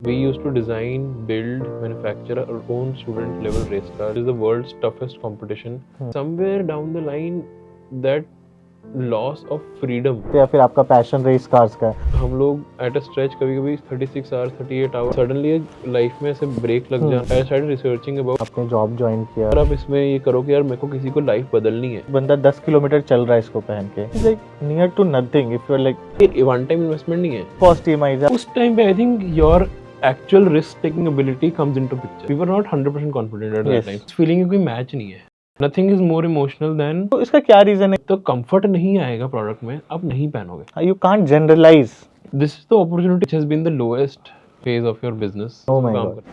We used to design, build, manufacture our own student level race car. It is the world's toughest competition. Somewhere down the line, that loss of freedom. या फिर आपका passion race cars का है। हम लोग at a stretch कभी कभी 36 hours 38 hours suddenly life में ऐसे ब्रेक लग जाए। आई स्टार्टेड रिसर्चिंग अबाउट। आपने जॉब ज्वाइन किया और आप इसमें ये करो कि यार मेरे को किसी को लाइफ बदलनी है। बंदा 10 किलोमीटर चल रहा है इसको पहन के like near to nothing if you are like ये वन टाइम इन्वेस्टमेंट नहीं है। फर्स्ट ईएमआई उस टाइम पे I think your actual risk taking ability comes into picture. We were not 100% confident at that Yes. time. इस feeling की कोई match नहीं है। Nothing is more emotional than तो इसका क्या रीजन है? तो कंफर्ट नहीं आएगा प्रोडक्ट में, आप नहीं पहनोगे। You can't generalise. This is the opportunity which has been the lowest phase of your business. Oh my काम God. करें।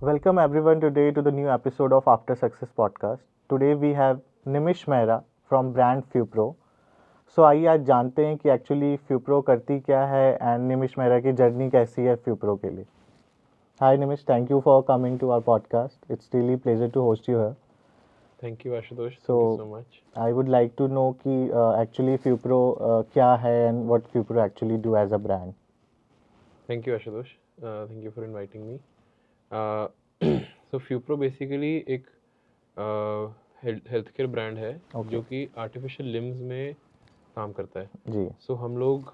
Welcome everyone today to the new episode of After Success podcast. Today we have Nimish Mehra from brand Fupro. So आइए आज जानते हैं कि actually फ्यूप्रो करती क्या है एंड निमिश मेहरा की जर्नी कैसी है फ्यूप्रो के लिए। Hi Nimish, thank you for coming to our podcast. It's really pleasure to host you here. Thank you Ashutosh. So, Thank you so much. I would like to know कि actually Fupro क्या है and what Fupro actually do as a brand. Thank you Ashutosh. Thank you for inviting me. Uh, so Fupro basically एक health care brand है जो कि artificial limbs में काम करता है जी। सो हम लोग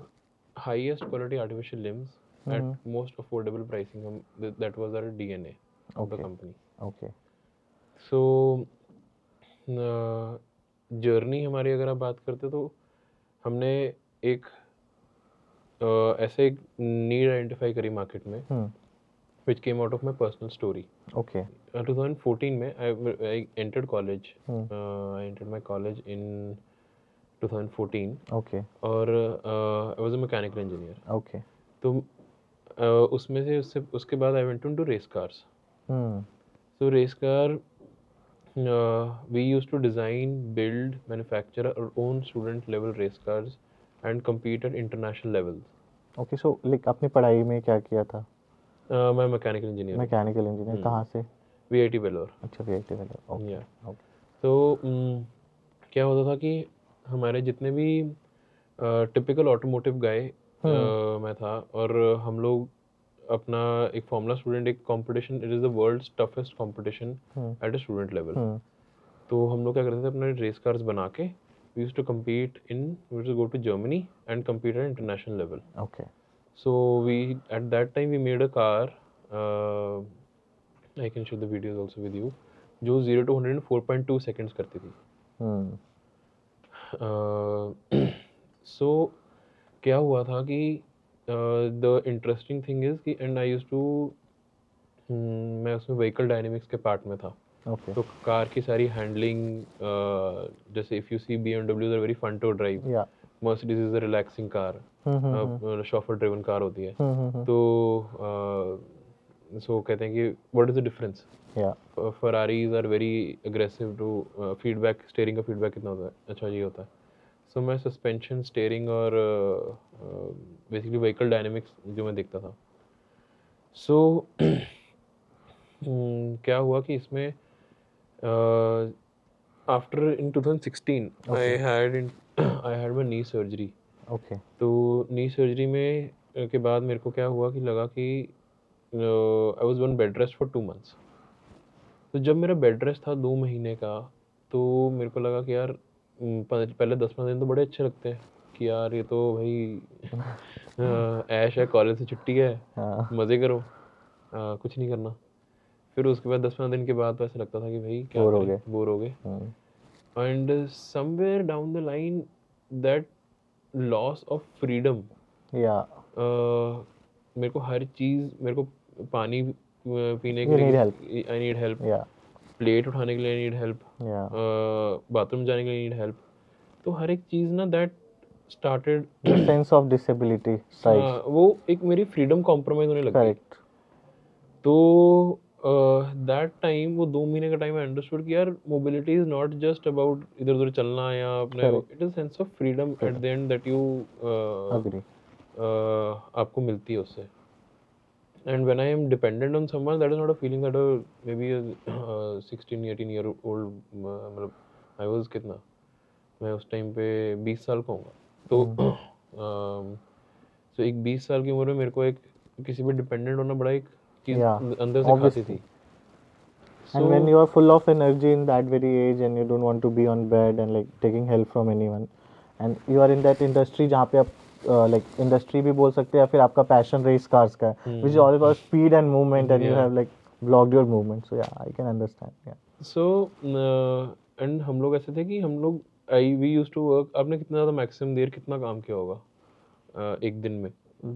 highest quality artificial limbs at most affordable pricing हम that was our DNA of the company. Okay. So journey हमारी अगर आप बात करते तो हमने एक ऐसे एक नीड आइडेंटिफाई करी मार्केट में which came out of my personal story. Okay. 2014 में I entered college. I entered my college in 2014 okay. और I was a mechanical engineer. Okay. तो उसमें से उसके बाद I went into race cars. Hmm. So race car we used to design, build, manufacture our own student level race cars and compete at international levels. Okay. So like आपने पढ़ाई में क्या किया था? मैं मैकेनिकल इंजीनियर हूँ। Mechanical engineer कहाँ से? वीआईटी वेलोर। अच्छा, वीआईटी वाला। ओके। Yeah. ओके। तो क्या होता था कि हमारे जितने भी टिपिकल ऑटोमोटिव गाय मैं था और हम लोग अपना एक फॉर्मूला स्टूडेंट एक competition it is the world's toughest competition at a student level. तो हम लोग क्या करते थे अपने रेस कार्स बना के we used to compete in we used to go to Germany and compete at international level. Okay. So we at that time we made a car. I can show the videos also with you. जो 0 to 100 in 4.2 seconds करती थी। सो क्या हुआ था कि the interesting thing is कि and I use to मैं उसमें व्हीकल डायनेमिक्स के पार्ट में था। ओके। तो कार की सारी हैंडलिंग जैसे if you see BMW are very fun to drive, yeah. Mercedes is a relaxing car, chauffeur driven car होती है। तो सो कहते हैं कि what is the difference. Yeah. Ferraris are very aggressive to feedback, steering का feedback कितना होता है, अच्छा ये होता है। सो मैं सस्पेंशन, स्टीयरिंग और बेसिकली व्हीकल डायनेमिक्स जो मैं देखता था। सो क्या हुआ कि इसमें after in 2016 I had my knee surgery. Okay. तो नी सर्जरी में के बाद मेरे को क्या हुआ कि लगा कि I was on bed rest for 2 months। तो जब मेरा बेड रेस्ट था 2 महीने का तो मेरे को लगा कि यार पहले 10-15 दिन तो बड़े अच्छे लगते हैं कि यार ये तो भाई ऐश है, कॉलेज से छुट्टी है, मज़े करो, कुछ नहीं करना। फिर उसके बाद 10-15 दिन के बाद तो ऐसा लगता था कि भाई क्या करें, बोर हो गए। And somewhere down the line that loss of freedom. या। मेरे को हर चीज़, मेरे को पानी पीने के You लिए need help. I need help, या। प्लेट उठाने के लिए नीड हेल्प, या। बाथरूम जाने के लिए नीड हेल्प। तो हर एक चीज़ ना that started sense of disability right. वो एक मेरी फ्रीडम कॉम्प्रोमाइज होने लगी। करेक्ट। तो दैट टाइम वो 2 महीने का टाइम आई अंडरस्टूड कि यार mobility is not just about इधर उधर चलना या अपने, it is sense of freedom at the end that you agree. आपको मिलती है उससे। And when I am dependent on someone, that is not a feeling that maybe a 16-18 year old मतलब I was कितना, मैं उस टाइम पे 20 साल का होऊंगा। तो तो एक 20 साल की उम्र में मेरे को एक किसी पे डिपेंडेंट होना बड़ा एक चीज़ Yeah, अंदर से खाती obviously. थी। And when so you are full of energy in that very age and you don't want to be on bed and like taking help from anyone, and you are in that industry जहाँ पे आप like industry भी बोल सकते हैं या फिर आपका passion race cars का है, which is all about speed and movement, and you या have like blocked your movement. So yeah, I can understand. Yeah. So and हम लोग ऐसे थे कि हम लोग आई वी यूज टू वर्क। आपने कितना ज़्यादा मैक्सिमम देर कितना काम किया होगा एक दिन में?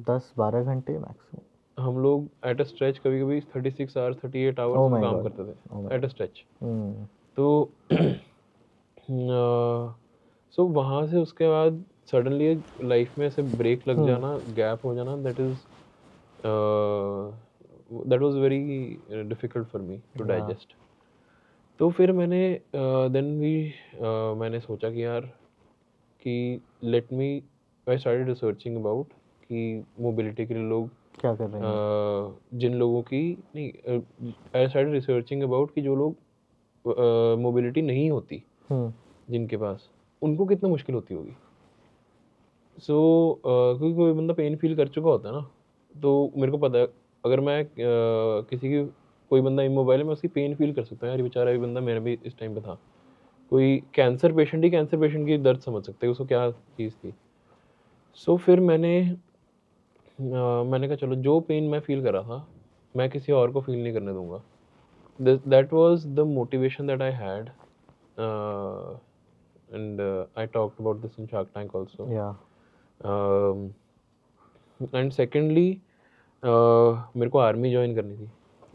10-12 घंटे मैक्सिमम। हम लोग एट अ स्ट्रेच कभी कभी 36 आवर्स 38 आवर्स Oh हम my काम god. करते Oh my थे at a god. Stretch. Hmm. तो सो वहाँ से उसके बाद सडनली लाइफ में ऐसे ब्रेक लग जाना, गैप हो जाना, that was very difficult for me to Yeah. Digest. तो फिर मैंने सोचा कि यार कि let me I started researching about कि मोबिलिटी के लिए लोग क्या कर रहे हैं? जिन लोगों की नहीं आई स्टार्टेड रिसर्चिंग अबाउट कि जो लोग मोबिलिटी नहीं होती हम्म. जिनके पास, उनको कितना मुश्किल होती होगी। सो क्योंकि कोई बंदा पेन फील कर चुका होता है ना, तो मेरे को पता है अगर मैं किसी की कोई बंदा इमोबाइल है, मैं उसकी पेन फील कर सकता हूँ। यार ये बेचारा ये बंदा मेरा भी इस टाइम पे था। कोई कैंसर पेशेंट ही कैंसर पेशेंट की दर्द समझ सकते हैं, उसको क्या चीज़ थी। सो फिर मैंने कहा चलो जो पेन मैं फील कर रहा था मैं किसी और को फील नहीं करने दूंगा। That was the motivation that I had, and I talked about this in Shark Tank also. Yeah. And secondly मेरे को आर्मी ज्वाइन करनी थी।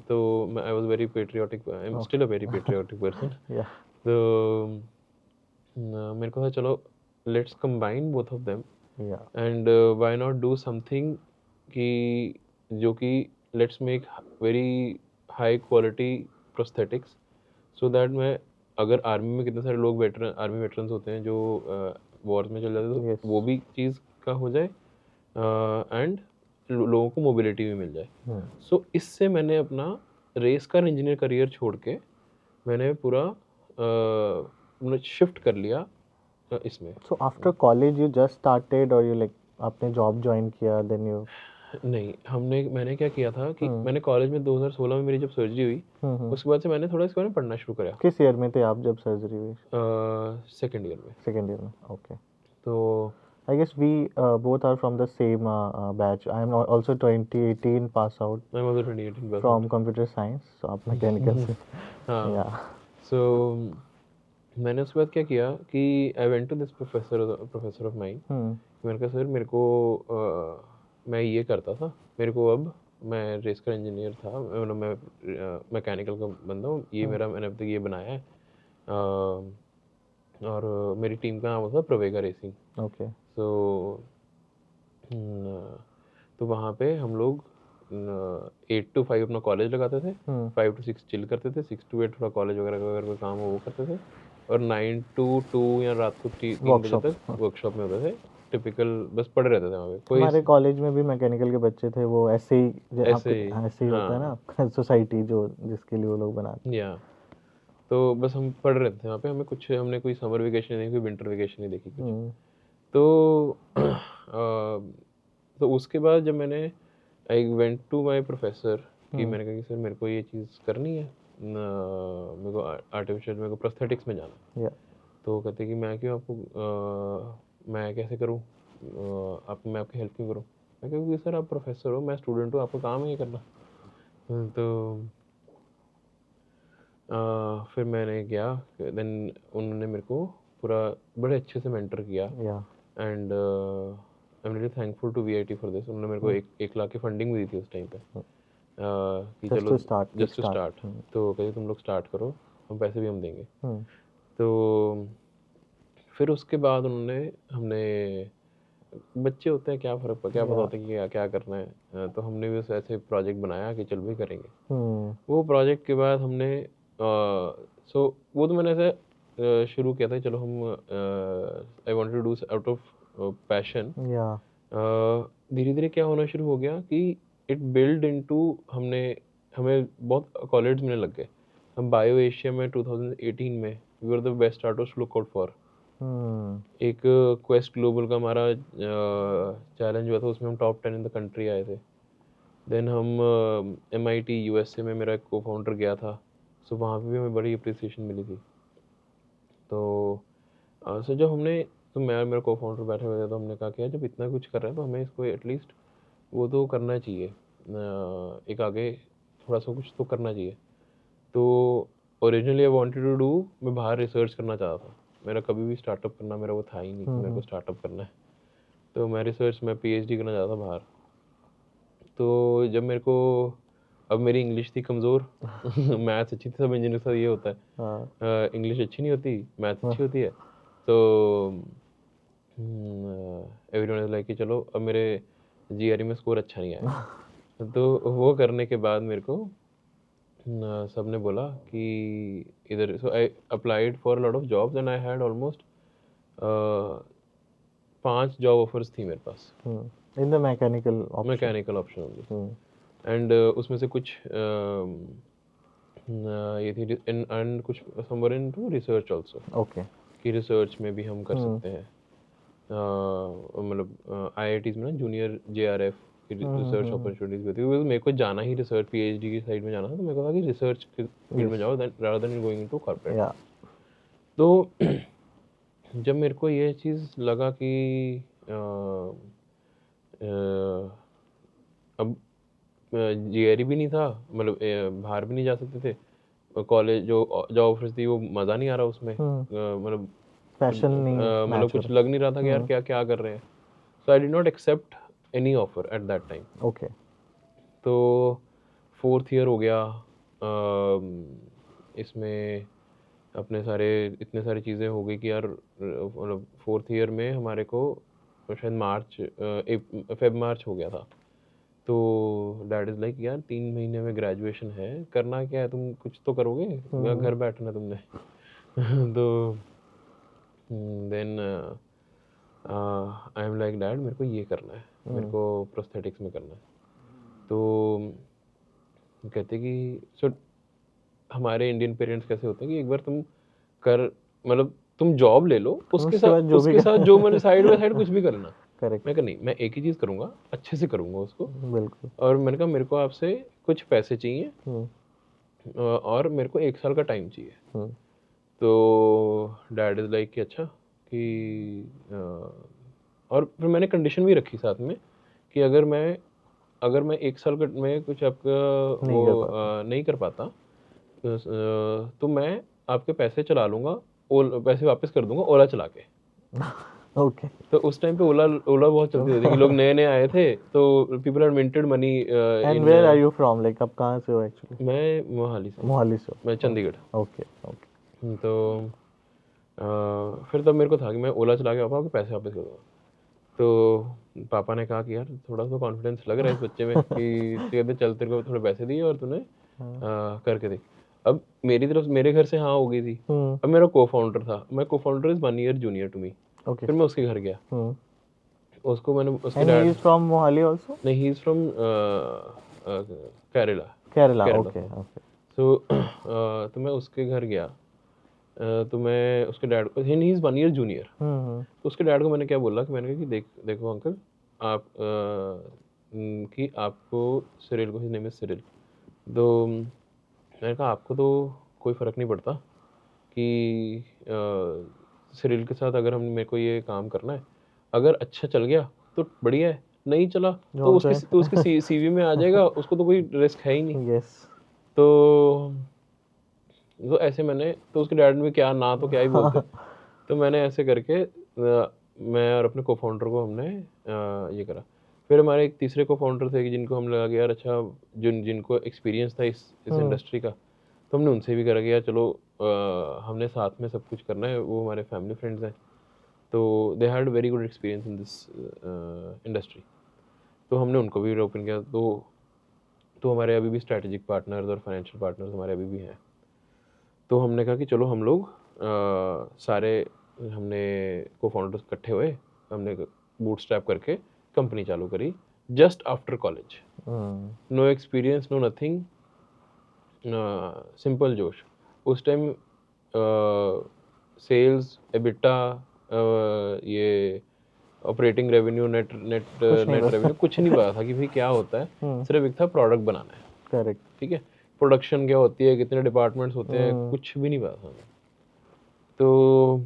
तो I was very patriotic, I am Oh. Still a very patriotic person. Yeah. तो मेरे को था चलो let's combine both of them Yeah. And why not do something कि जो कि let's make very high quality prosthetics, so that मैं अगर आर्मी में कितने सारे लोग वेटरन आर्मी वेटरन्स होते हैं जो वॉर्स में चल जाते हैं, Yes. तो वो भी चीज़ का हो जाए एंड लोगों को मोबिलिटी भी मिल जाए। Hmm. सो इससे मैंने अपना रेस कार इंजीनियर करियर छोड़ के मैंने पूरा शिफ्ट कर लिया इसमें। So after college you just started or you like आपने job join किया then you नहीं, मैंने क्या किया था कि मैंने कॉलेज में 2016 में मेरी जब सर्जरी हुई, उसके बाद से मैंने थोड़ा इसके बारे में पढ़ना शुरू करा। किस ईयर में थे आप जब सर्जरी हुई? सेकेंड ईयर में। सेकेंड ईयर में. ओके. तो I guess we both are from the same batch. I am also 2018 pass out मैं was 2018 pass from computer science. So आप mechanical से. हाँ। Yeah. सो मैंने उसके बाद क्या किया कि I went to this professor of mine. मैंने कहा सर मेरे को मैं ये करता था, मेरे को अब मैं रेस कार इंजीनियर था, मतलब मैं मैकेनिकल का बंदा हूँ, ये मेरा मैंने अब तक ये बनाया है और मेरी टीम का नाम था प्रोवेगा रेसिंग। Okay. सो तो वहाँ पे हम लोग 8 to 5 अपना कॉलेज लगाते थे, 5 to 6 चिल करते थे, 6 to 8 थोड़ा कॉलेज वगैरह का अगर कोई काम हो वो करते थे, और 9 to 2 या रात को 3 बजे Workshop. तक वर्कशॉप में होते थे। टिपिकल बस पढ़े रहते थे वहाँ पे। कोई हमारे कॉलेज में भी मैकेनिकल के बच्चे थे, वो ऐसे ही ऐसे ऐसे ही होता है ना सोसाइटी जो जिसके लिए वो लोग बनाते या तो बस हम पढ़ रहे थे वहाँ पे। हमने कोई समर वेकेशन नहीं, कोई विंटर वेकेशन नहीं देखी कुछ। हैं. तो तो उसके बाद जब मैंने I went to my professor कि मैंने कहा कि सर मेरे को ये चीज़ करनी है, मेरे को आर्टिफिशियल, मेरे को प्रोस्थेटिक्स में जाना है। Yeah. तो कहते कि मैं क्यों आपको मैं कैसे करूँ, मैं आपकी हेल्प क्यों करूँ? मैं कहा क्योंकि सर आप प्रोफेसर हो, मैं स्टूडेंट हूँ, आपका काम है ये करना। तो फिर मैंने गया, देन उन्होंने मेरे को पूरा बड़े अच्छे से मेंटर किया Yeah. And I am really thankful to VIT for this. उन्होंने मेरे को 1 लाख की फंडिंग भी दी थी उस टाइम पे कि Just चलो to start. Just to Kickstart. Start. तो कहते तुम लोग स्टार्ट करो, हम पैसे भी हम देंगे। Hmm. तो फिर उसके बाद हमने बच्चे होते हैं, क्या पता होता है कि क्या क्या करना है। तो हमने भी उस ऐसे प्रोजेक्ट बनाया कि चल भाई करेंगे। Hmm. वो प्रोजेक्ट के बाद हमने सो वो तो मैंने ऐसे शुरू किया था, चलो हम I wanted to do out of passion. Yeah. धीरे धीरे क्या होना शुरू हो गया कि इट बिल्ड इनटू हमें बहुत कॉलेज मिलने लग गए। हम बायो एशिया में 2018 में we were the best artist look out for एक क्वेस्ट ग्लोबल का हमारा चैलेंज हुआ था, उसमें हम टॉप 10 इन द कंट्री आए थे। देन हम MIT USA में मेरा एक को फाउंडर गया था, सो वहाँ पे भी हमें बड़ी अप्रिसिएशन मिली थी। तो सो जब हमने तो मैं और मेरा को फाउंडर बैठे हुए थे, तो हमने कहा कि यार जब इतना कुछ कर रहे हैं तो हमें इसको एटलीस्ट वो तो करना चाहिए, एक आगे थोड़ा सा कुछ तो करना चाहिए। तो originally I wanted to do, मैं बाहर रिसर्च करना चाहता था। मेरा कभी भी स्टार्टअप करना मेरा वो था ही नहीं कि मेरे को स्टार्टअप करना है। तो मैं PhD करना चाहता था बाहर। तो जब मेरे को, अब मेरी इंग्लिश थी कमज़ोर मैथ्स अच्छी थी, सब इंजीनियर का ये होता है, इंग्लिश अच्छी नहीं होती, मैथ्स अच्छी होती है। तो एवरीवन इज लाइक कि चलो, अब मेरे GRE में स्कोर अच्छा नहीं आया तो वो करने के बाद मेरे को सब ने बोला कि इधर, so I applied for lot of jobs and I had almost 5 job offers थी मेरे पास, in the mechanical option only. And उसमें से कुछ ये थी एंड कुछ somewhere into research also, okay, कि रिसर्च में भी हम कर सकते हैं। मतलब IITs में ना जूनियर JRF की रिसर्च अपॉर्चुनिटीज भी होती है। मेरे को जाना ही रिसर्च PhD की साइड में जाना था, तो मेरे को था कि रिसर्च के फील्ड में जाओ rather than going into corporate. तो जब मेरे को ये चीज़ लगा कि अब GRE भी नहीं था, मतलब बाहर भी नहीं जा सकते थे, कॉलेज जो जॉब ऑफर्स थी वो मज़ा नहीं आ रहा उसमें, मतलब पैशन नहीं मतलब मैच हो कुछ लग नहीं रहा था कि यार क्या क्या कर रहे हैं। So I did not accept any offer at that time. Okay, तो 4th ईयर हो गया, इसमें अपने सारे इतने सारी चीज़ें हो गई कि यार, मतलब 4th ईयर में हमारे को शायद फेब मार्च हो गया था। तो डैड इज़ लाइक यार 3 महीने में ग्रेजुएशन है, करना क्या है, तुम कुछ तो करोगे या घर बैठना तुमने तो then I am like dad मेरे को ये करना है, मेरे को प्रोस्थेटिक्स में करना है। तो कहते कि सो हमारे इंडियन पेरेंट्स कैसे होते हैं कि एक बार तुम कर, मतलब तुम जॉब ले लो, उसके बाद जो भी उसके साथ जो मैंने साइड बाय साइड कुछ भी करना। करेक्ट, मैं कहा नहीं, मैं एक ही चीज़ करूँगा, अच्छे से करूँगा उसको। बिल्कुल, और मैंने कहा मेरे को आपसे कुछ पैसे चाहिए, और मेरे को 1 साल का टाइम चाहिए। तो डैड इज़ लाइक कि अच्छा कि और फिर मैंने कंडीशन भी रखी साथ में कि अगर मैं 1 साल में कुछ आपका नहीं कर पाता, तो मैं आपके पैसे चला लूँगा, पैसे वापस कर दूंगा ओला चला के। ओके, तो उस टाइम पे ओला ओला बहुत चलती थी कि लोग नए नए आए थे, तो people are minted money and where are you from, like आप कहाँ से हो एक्चुअली? मैं मोहाली से, मोहाली से हो? मैं चंडीगढ़। ओके, ओके, तो फिर तब मेरे को था कि मैं ओला चला के पापा आपके पैसे वापस कर दूंगा। तो पापा ने कहा कि यार थोड़ा सा कॉन्फिडेंस लग रहा है इस बच्चे में कि कहते चल तेरे को थोड़े पैसे दिए और तूने करके देख। अब मेरी तरफ मेरे घर से हाँ हो गई थी। अब मेरा को फाउंडर था, मैं co founder is 1 year junior to me. Okay, फिर मैं उसके घर गया, उसको मैंने उसके and he dad, is from Mohali also? नहीं he is from Kerala. Kerala, Kerala okay, से। ओके, तो मैं उसके घर गया, तो मैं उसके डैड को, ही इज़ 1 ईयर जूनियर। तो उसके डैड को मैंने क्या बोला कि मैंने कहा कि देखो अंकल, आप कि आपको सिरिल को, हिज नेम इज सिरिल, तो मैंने कहा आपको तो कोई फ़र्क नहीं पड़ता कि सिरिल के साथ अगर हम मेरे को ये काम करना है, अगर अच्छा चल गया तो बढ़िया है, नहीं चला तो उसके CV में आ जाएगा, उसको तो कोई रिस्क है ही नहीं। यस, तो ऐसे मैंने, तो उसके डैड में क्या ना तो क्या ही बोलते। तो मैंने ऐसे करके मैं और अपने को फाउंडर को हमने ये करा। फिर हमारे एक तीसरे को फाउंडर थे कि जिनको हम लगा कि यार अच्छा, जिनको एक्सपीरियंस था इस इंडस्ट्री का, तो हमने उनसे भी करा कि यार चलो हमने साथ में सब कुछ करना है, वो हमारे फैमिली फ्रेंड्स हैं, तो they had very good experience in this industry. तो हमने उनको भी ओपन किया। तो हमारे अभी भी स्ट्रैटेजिक पार्टनर्स और फाइनेंशियल पार्टनर्स हमारे अभी भी हैं। तो हमने कहा कि चलो हम लोग सारे हमने को फाउंडर्स इकट्ठे हुए, हमने बूटस्ट्रैप करके कंपनी चालू करी just after college. No experience, no nothing, simple जोश। उस टाइम सेल्स, एबिटा, ये ऑपरेटिंग रेवेन्यू, नेट नेट कुछ नहीं नेट पता। रेवेन्यू कुछ नहीं पता था कि भाई क्या होता है। सिर्फ एक था प्रोडक्ट बनाना है, करेक्ट। ठीक है। प्रोडक्शन क्या होती है, कितने डिपार्टमेंट्स होते हैं, कुछ भी नहीं पता था हमें। तो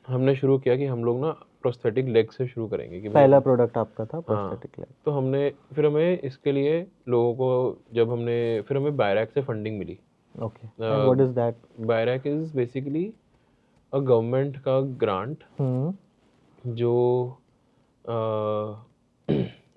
हमने शुरू किया कि हम लोग ना प्रोस्थेटिक लेग से शुरू करेंगे कि भाई पहला प्रोडक्ट आपका था हाँ। Prosthetic leg. तो हमने फिर हमें इसके लिए लोगों को जब हमने फिर हमें बायरैक से फंडिंग मिली। Okay, and what is that? BIRAC is basically a government का ग्रांट जो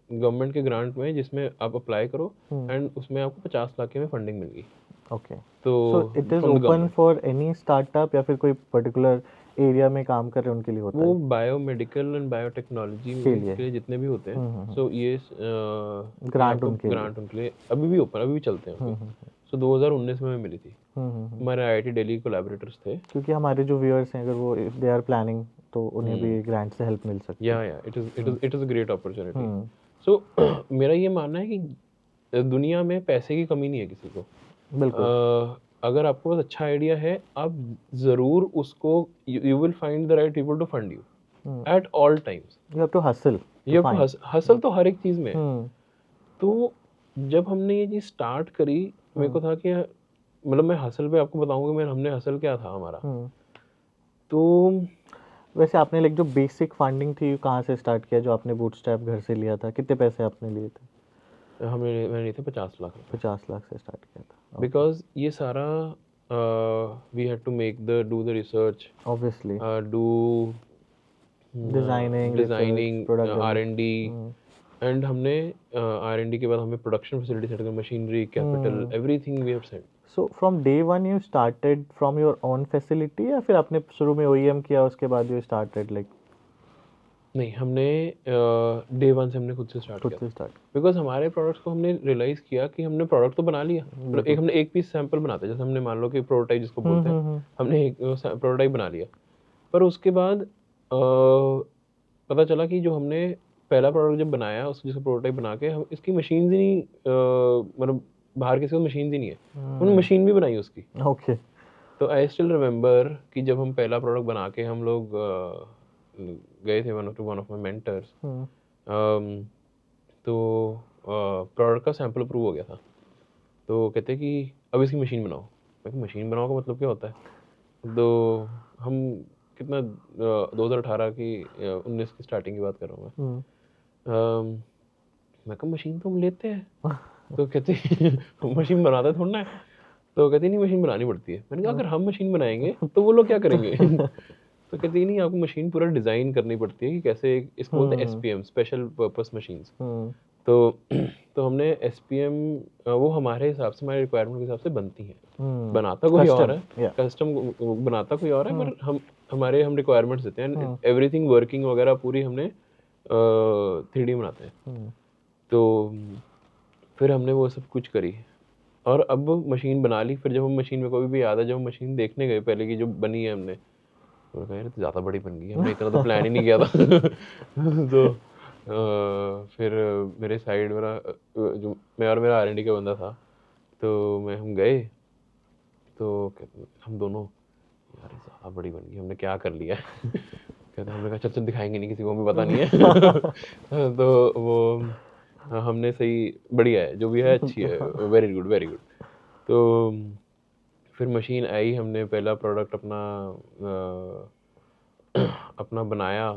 गवर्नमेंट के ग्रांट में जिसमें आप अप्लाई करो एंड उसमें आपको 50 लाख की में फंडिंग मिल गई। ओके, तो so it is from the open government, for any startup या फिर कोई पर्टिकुलर एरिया में काम कर रहे हैं उनके लिए होता वो है? बायोमेडिकल एंड बायोटेक्नोलॉजी के में लिए के लिए जितने भी होते हैं, सो ये ग्रांट उनके लिए। ग्रांट उनके लिए अभी भी ओपन, अभी भी चलते हैं उनके। सो 2019 में हमें मिली थी। हमारे आईआईटी दिल्ली कोलैबोरेटर्स थे। क्योंकि हमारे जो व्यूअर्स हैं अगर वो इफ दे आर प्लानिंग तो उन्हें भी ग्रांट से हेल्प मिल सकती है। Yeah it is a great opportunity. So मेरा ये मानना है कि दुनिया में पैसे की कमी नहीं है किसी को। बिल्कुल। अगर आपको पास अच्छा आइडिया है, आप ज़रूर उसको you will find the right people to fund you at all times. You have to hustle you to have to hustle तो हर एक चीज़ में है। तो जब हमने ये चीज़ स्टार्ट करी, मेरे को था कि मतलब मैं हसल पे आपको बताऊंगा मैं हमने हसल क्या था हमारा। तो वैसे आपने लाइक जो बेसिक फंडिंग थी कहाँ से स्टार्ट किया, जो आपने बूटस्ट्रैप घर से लिया था, कितने पैसे आपने लिए थे? मैंने लिए थे 50 लाख रुपए। 50 लाख से स्टार्ट किया था। बिकॉज ये सारा we had to make the do the research, obviously do designing, product R&D, and हमने R&D के बाद हमें प्रोडक्शन फैसिलिटी सेट कर, machinery, capital, everything we have set. So from day one you started from your own facility या फिर आपने शुरू में OEM किया उसके बाद यू स्टार्टेड लाइक? नहीं, हमने डे वन से हमने खुद से स्टार्ट खुद किया से था। स्टार्ट। बिकॉज हमारे प्रोडक्ट्स को हमने रियलाइज़ किया कि हमने प्रोडक्ट तो बना लिया, मतलब एक हमने एक पीस सैंपल बनाते हैं, जैसे हमने मान लो कि प्रोटोटाइप जिसको बोलते हैं, हमने एक प्रोटोटाइप बना लिया। पर उसके बाद पता चला कि जो हमने पहला प्रोडक्ट जब बनाया उस जिसका प्रोटोटाइप बना के, हम इसकी मशीन्स ही नहीं, मतलब बाहर किसी को मशीन्स ही नहीं है, उन्होंने मशीन भी बनाई उसकी। ओके। तो आई स्टिल रिमेंबर कि जब हम पहला प्रोडक्ट बना के हम लोग गए थे वन ऑफ माई मेंटर्स, तो प्रोडक्ट का सैंपल अप्रूव हो गया था। तो कहते कि अब इसकी मशीन बनाओ। मैं कहा मशीन बनाओ का मतलब क्या होता है? तो हम कितना 2018 की 19 की स्टार्टिंग की बात कर रहा हूँ मैं। मैं कहा मशीन तो हम लेते हैं। तो कहते मशीन बनाता थोड़ा ना है। तो कहती नहीं मशीन बनानी पड़ती है। मैंने कहा अगर हम मशीन बनाएंगे तो वो लोग क्या करेंगे? तो कहती नहीं आपको मशीन पूरा डिज़ाइन करनी पड़ती है कि कैसे, इसको बोलते हैं SPM, स्पेशल पर्पस मशीन्स। तो तो हमने SPM, वो हमारे हिसाब से, हमारे रिक्वायरमेंट के हिसाब से बनती हैं। बनाता कोई और है, कस्टम बनाता कोई और है, पर हम रिक्वायरमेंट्स देते हैं, एवरीथिंग वर्किंग वगैरह पूरी हमने 3D बनाते हैं। तो फिर हमने वो सब कुछ करी और अब मशीन बना ली। फिर जब हम मशीन में, कोई भी याद है जब हम मशीन देखने गए पहले की जो बनी है हमने, तो कहा यार तो ज़्यादा बड़ी बन गई, हमने इतना तो प्लान ही नहीं किया था। तो फिर मेरे साइड मेरा जो मैं और मेरा R&D का बंदा था, तो हम गए, तो हम दोनों यार ये ज़्यादा बड़ी बन गई, हमने क्या कर लिया है? कहते हमने कहा चल चल दिखाएंगे नहीं किसी को, हमें पता नहीं है। तो वो हमने सही, बढ़िया है जो भी है, अच्छी है, वेरी गुड वेरी गुड। तो फिर मशीन आई, हमने पहला प्रोडक्ट अपना बनाया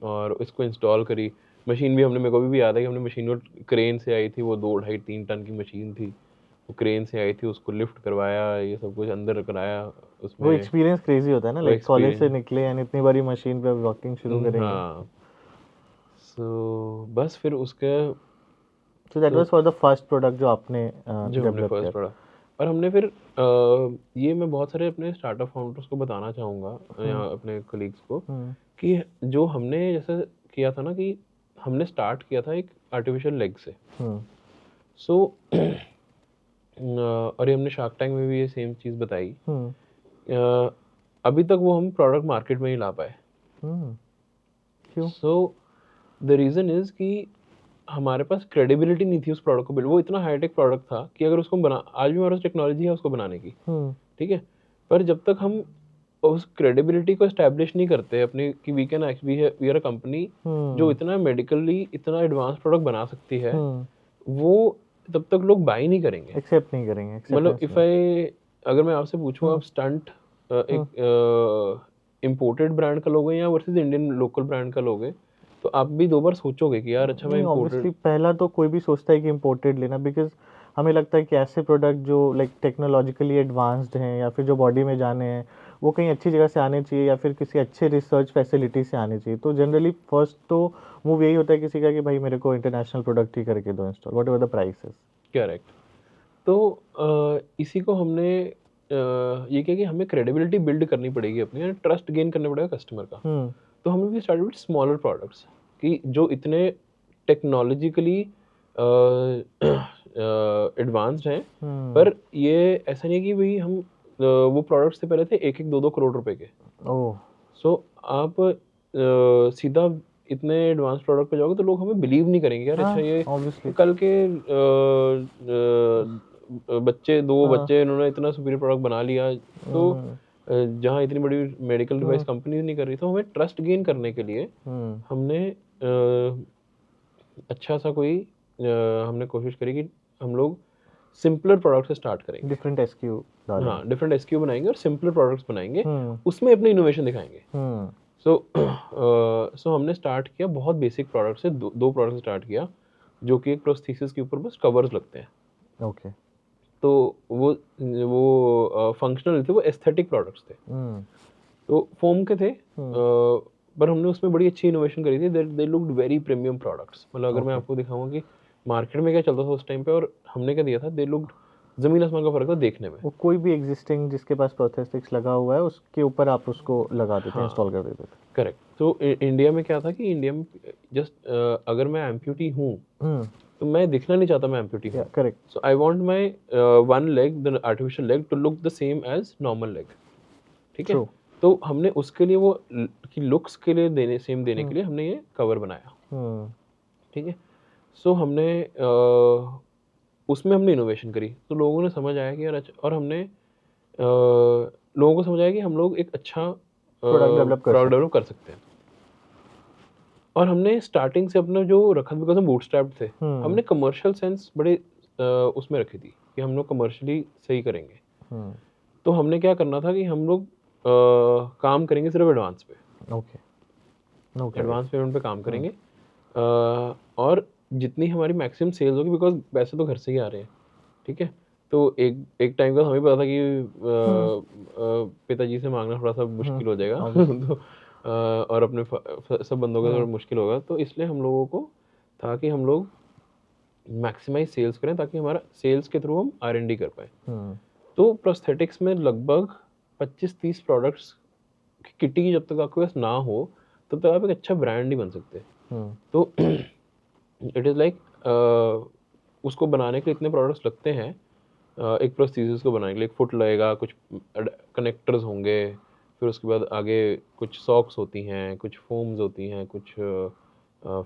और इसको इंस्टॉल करी। मशीन भी हमने, मेरे को भी याद है कि हमने मशीन को क्रेन से आई थी, वो 2-2.5-3 टन की मशीन थी, वो क्रेन से आई थी, उसको लिफ्ट करवाया, ये सब कुछ अंदर कराया उसमें। वो एक्सपीरियंस क्रेजी होता है ना, लाइक कॉलेज से निकले एंड इतनी बड़ी मशीन पे वर्किंग शुरू करेंगे। हाँ, सो बस फिर उसके, सो that was for the first product जो आपने जो हमने डेवलप फर्स्ट किया। प्रोडक्ट, और हमने फिर ये मैं बहुत सारे अपने स्टार्टअप फाउंडर्स को बताना चाहूँगा या अपने कलीग्स को कि जो हमने जैसे किया था ना, कि हमने स्टार्ट किया था एक आर्टिफिशियल लेग से। सो और ये हमने शार्क टैंक में भी ये सेम चीज़ बताई। अभी तक वो हम प्रोडक्ट मार्केट में ही ला पाए। क्यों? सो द रीज़न इज़ कि हमारे पास क्रेडिबिलिटी नहीं थी उस प्रोडक्ट को बिल्ड। वो इतना हाईटेक प्रोडक्ट था कि अगर उसको बना, आज भी हमारे पास टेक्नोलॉजी है उसको बनाने की, ठीक है, पर जब तक हम उस क्रेडिबिलिटी को एस्टैब्लिश नहीं करते अपनी कि we can actually we are a company जो इतना मेडिकली इतना एडवांस प्रोडक्ट बना सकती है, वो तब तक लोग बाय नहीं करेंगे, एक्सेप्ट नहीं करेंगे। मतलब इफ आई अगर मैं आपसे पूछूं आप स्टंट एक इम्पोर्टेड ब्रांड का लोगे या वर्सेस इंडियन लोकल ब्रांड का लोगे, तो आप भी दो बार सोचोगे कि यार अच्छा मैं नहीं, ऑब्वियसली इम्पोर्टेड। पहला तो कोई भी सोचता है कि इम्पोर्टेड लेना, बिकॉज हमें लगता है कि ऐसे प्रोडक्ट जो लाइक टेक्नोलॉजिकली एडवांस्ड हैं या फिर जो बॉडी में जाने हैं वो कहीं अच्छी जगह से आने चाहिए या फिर किसी अच्छे रिसर्च फैसिलिटी से आने चाहिए। तो जनरली फर्स्ट तो मूव यही होता है किसी का कि भाई मेरे को इंटरनेशनल प्रोडक्ट ही करके दो install, what ever the price is. Correct. तो इसी को हमने ये किया कि हमें क्रेडिबिलिटी बिल्ड करनी पड़ेगी अपनी, ट्रस्ट गेन करना पड़ेगा कस्टमर का। तो हमने भी स्टार्ट विद स्मॉलर प्रोडक्ट्स कि जो इतने टेक्नोलॉजिकली एडवांस्ड हैं, पर ये ऐसा नहीं है कि भाई हम वो प्रोडक्ट्स से पहले थे 1-2 करोड़ रुपए के। ओह, सो आप सीधा इतने एडवांस प्रोडक्ट पे जाओगे तो लोग हमें बिलीव नहीं करेंगे यार, अच्छा ये ऑब्वियसली। कल के बच्चे दो बच्चे इन्होंने इतना सुपीरियर प्रोडक्ट बना लिया, तो जहाँ इतनी बड़ी मेडिकल डिवाइस कंपनी नहीं कर रही, तो हमें ट्रस्ट गेन करने के लिए हमने अच्छा सा कोई हमने कोशिश करी कि हम लोग सिंपलर प्रोडक्ट से स्टार्ट करेंगे, डिफरेंट एसक्यू डालेंगे। हाँ डिफरेंट एसक्यू बनाएंगे और सिंपलर प्रोडक्ट्स बनाएंगे, उसमें अपनी इनोवेशन दिखाएंगे। सो हमने स्टार्ट किया बहुत बेसिक प्रोडक्ट से, दो प्रोडक्ट से स्टार्ट किया, जो कि एक प्रोस्थेसिस के ऊपर बस कवर्स लगते हैं। ओके। तो वो फंक्शनल थे, वो एस्थेटिक प्रोडक्ट्स थे, तो फोम के थे, पर हमने उसमें बड़ी अच्छी इनोवेशन करी थी। They looked very premium products, मतलब अगर मैं आपको दिखाऊंगा कि मार्केट में क्या चलता था उस टाइम पे और हमने क्या दिया था, दे लुक्ड जमीन आसमान का फर्क था देखने में। वो कोई भी एग्जिस्टिंग जिसके पास प्रोस्थेटिक्स लगा हुआ है उसके ऊपर आप उसको लगा देते हैं, इंस्टॉल कर देते थे। करेक्ट। तो इंडिया में क्या था कि इंडिया में जस्ट अगर मैं एम्प्यूटी हूँ तो मैं दिखना नहीं चाहता मैं एम्प्यूटी हूँ। Correct. So I want my one leg, the artificial leg, to look the same as normal leg, ठीक है। तो हमने उसके लिए वो की लुक्स के लिए देने के लिए हमने ये कवर बनाया, ठीक है। सो हमने उसमें हमने इनोवेशन करी, तो लोगों ने समझ आया कि यार अच्छा, और हमने लोगों को समझ आया कि हम लोग एक अच्छा प्रोडक्ट डेवलप कर सकते हैं। और हमने स्टार्टिंग से अपना जो रखा, बिकॉज हम बूटस्ट्रैप्ड थे, हमने कमर्शियल सेंस बड़े उसमें रखी थी कि हम लोग कमर्शियली सही करेंगे। तो हमने क्या करना था कि हम लोग काम करेंगे सिर्फ एडवांस पे, एडवांस पेमेंट पे काम करेंगे, और जितनी हमारी मैक्सिमम सेल्स होगी, बिकॉज पैसे तो घर से ही आ रहे हैं, ठीक है। तो एक टाइम का हमें पता था कि पिताजी से मांगना थोड़ा सा मुश्किल हो जाएगा तो और अपने सब बंदों का थोड़ा मुश्किल होगा, तो इसलिए हम लोगों को था कि हम लोग मैक्सिमाइज सेल्स करें ताकि हमारा सेल्स के थ्रू हम R&D कर पाए। तो प्रोस्थेटिक्स में लगभग 25-30 प्रोडक्ट्स की किटी की जब तक आपके पास ना हो तब तक आप एक अच्छा ब्रांड नहीं बन सकते। तो इट इज़ लाइक उसको बनाने के लिए इतने प्रोडक्ट्स लगते हैं, एक प्रोस्थेसिस को बनाने के लिए एक फुट लगेगा, कुछ कनेक्टर्स होंगे, फिर उसके बाद आगे कुछ सॉक्स होती हैं, कुछ फोम्स होती हैं, कुछ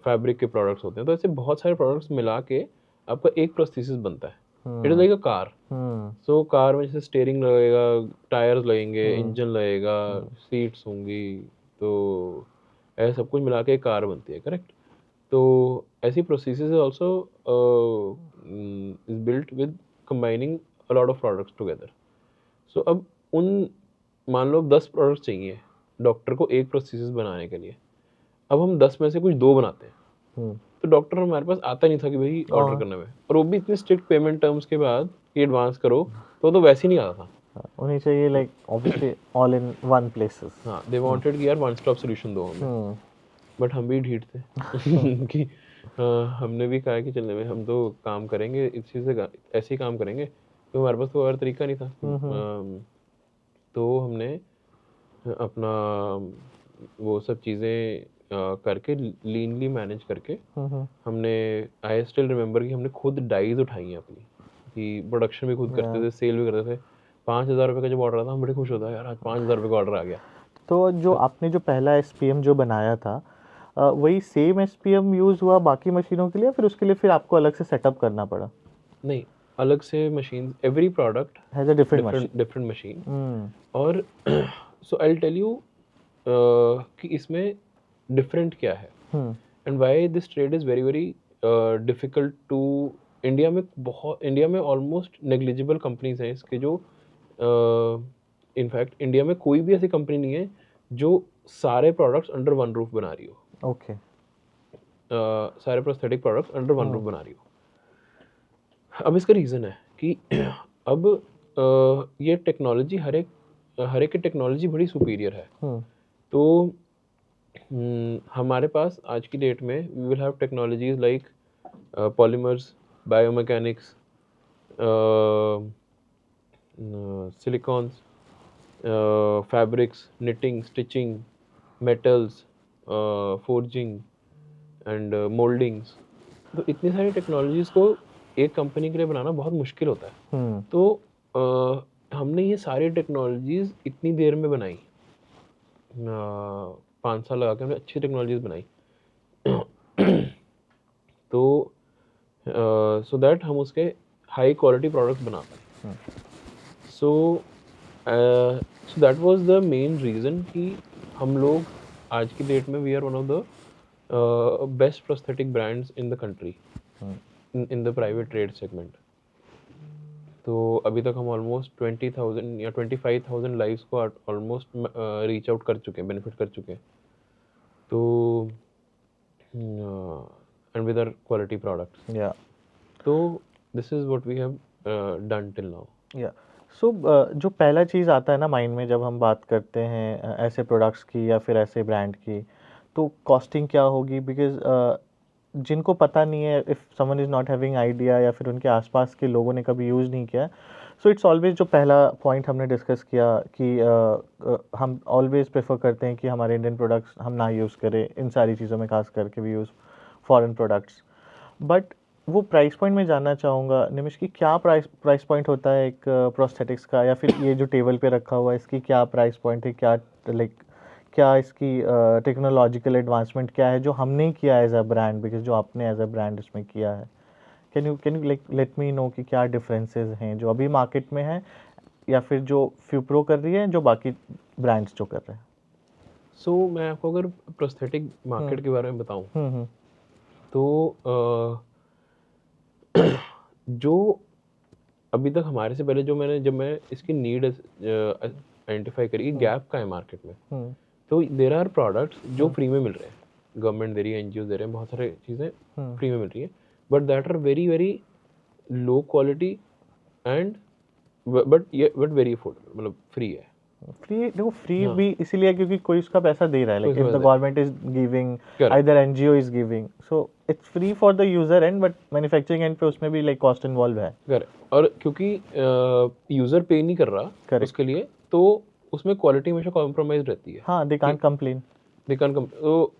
फैब्रिक के प्रोडक्ट्स होते हैं। तो ऐसे बहुत सारे प्रोडक्ट्स मिला के आपका एक प्रोस्थेसिस बनता है। It is like a car. So car में जैसे स्टीयरिंग लगेगा, टायर्स लगेंगे, इंजन लगेगा, सीट्स होंगी, तो ऐसा सब कुछ मिला के एक कार बनती है, करेक्ट। तो ऐसी processes is also is built with combining a lot of products together. So अब उन मान लो 10 प्रोडक्ट्स चाहिए डॉक्टर को एक प्रोसेसेस बनाने के लिए, अब हम 10 में से कुछ 2 बनाते हैं, तो डॉक्टर हमारे पास आता नहीं था कि भाई ऑर्डर करने में, और वो भी इतने स्ट्रिक्ट पेमेंट टर्म्स के बाद कि एडवांस करो, तो वैसे ही नहीं आता था। उन्हें चाहिए like obviously all in one places. हाँ, दे वांटेड कि यार वन स्टॉप सॉल्यूशन दो हमें, बट हम भी ढीठ थे कि हमने भी कहा कि चलने में हम तो काम करेंगे इस चीज़ से, ऐसे ही काम करेंगे, तो हमारे पास तो और तरीका नहीं था। तो हमने अपना वो सब चीज़ें करके लीनली मैनेज करके हमने, आई स्टिल रिमेंबर कि हमने खुद डाइज उठाई हैं अपनी, कि प्रोडक्शन भी खुद करते थे, सेल भी करते थे। 5,000 रुपये का जब ऑर्डर आता हम बड़े खुश होता है यार आज 5,000 रुपये का ऑर्डर आ गया। तो जो आपने जो पहला SPM जो बनाया था वही सेम SPM यूज़ हुआ बाकी मशीनों के लिए, फिर उसके लिए फिर आपको अलग से सेटअप करना पड़ा? नहीं, अलग से machine, every product has a different machine, और so I will tell you कि इसमें डिफरेंट क्या है and why this trade is very very difficult to India में ऑलमोस्ट नेग्लिजिबल कंपनीज हैं इसके जो इनफैक्ट इंडिया में कोई भी ऐसी कंपनी नहीं है जो सारे प्रोडक्ट्स अंडर वन रूफ बना रही हो ओके सारे prosthetic products under one roof बना रही हो। अब इसका रीज़न है कि अब ये टेक्नोलॉजी हर एक की टेक्नोलॉजी बड़ी सुपीरियर है। तो हमारे पास आज की डेट में we will have technologies like polymers, biomechanics, silicones, fabrics, knitting, stitching, metals, forging and mouldings. तो इतनी सारी टेक्नोलॉजीज को एक कंपनी के लिए बनाना बहुत मुश्किल होता है। तो हमने ये सारी टेक्नोलॉजीज इतनी देर में बनाई, 5 साल लगा के हमने अच्छी टेक्नोलॉजीज बनाई तो सो दैट हम उसके हाई क्वालिटी प्रोडक्ट्स बना पाए। So that was the main reason कि हम लोग आज की डेट में we are one of the best prosthetic brands in the country in the private trade segment. तो अभी तक हम ऑलमोस्ट 20,000 या 25,000 लाइव्स को ऑलमोस्ट रीच आउट कर चुके हैं, बेनिफिट कर चुके हैं। तो and with our quality products, या तो this is what we have done till now. या सो जो पहला चीज़ आता है ना माइंड में जब हम बात करते हैं ऐसे प्रोडक्ट्स की या फिर ऐसे ब्रांड की, तो कॉस्टिंग क्या होगी, बिकॉज जिनको पता नहीं है, if someone is not having idea या फिर उनके आसपास के लोगों ने कभी यूज़ नहीं किया, सो इट्स ऑलवेज जो पहला पॉइंट हमने डिस्कस किया कि हम ऑलवेज प्रेफर करते हैं कि हमारे इंडियन प्रोडक्ट्स हम ना यूज़ करें इन सारी चीज़ों में, खास करके भी यूज़ फॉरेन प्रोडक्ट्स। बट वो प्राइस पॉइंट में जानना चाहूँगा निमिष की, क्या प्राइस पॉइंट होता है एक प्रोस्थेटिक्स का, या फिर ये जो टेबल पे रखा हुआ है इसकी क्या प्राइस पॉइंट है, क्या लाइक क्या इसकी टेक्नोलॉजिकल एडवांसमेंट क्या है जो हमने किया एज अ ब्रांड, बिकॉज जो आपने एज अ ब्रांड इसमें किया है। Can you like let me know कि क्या डिफरेंसेस हैं जो अभी मार्केट में है या फिर जो फ्यूप्रो कर रही है, जो बाकी ब्रांड्स जो कर रहे हैं। सो मैं आपको अगर प्रोस्थेटिक मार्केट के बारे में बताऊं, तो जो अभी तक हमारे से पहले जब मैं इसकी नीड आइडेंटिफाई करी, गैप का है मार्केट में। तो देयर आर प्रोडक्ट्स जो फ्री में मिल रहे हैं, गवर्नमेंट दे रही है, एनजीओ दे रहे हैं, बहुत सारी चीज़ें फ्री में मिल रही है, but that are very very low quality and but very affordable, मतलब फ्री है। फ्री, देखो फ्री भी इसीलिए क्योंकि कोई उसका पैसा दे रहा है, like if the government is giving, either NGO is giving, so it's free for the user end, but manufacturing and पे उसमें भी लाइक कॉस्ट इन्वॉल्व है। करेक्ट, और क्योंकि यूजर पे नहीं कर रहा उसके लिए, तो उसमें क्वालिटी हमेशा कॉम्प्रोमाइज रहती है। हाँ, दे कांट कंप्लेन, तो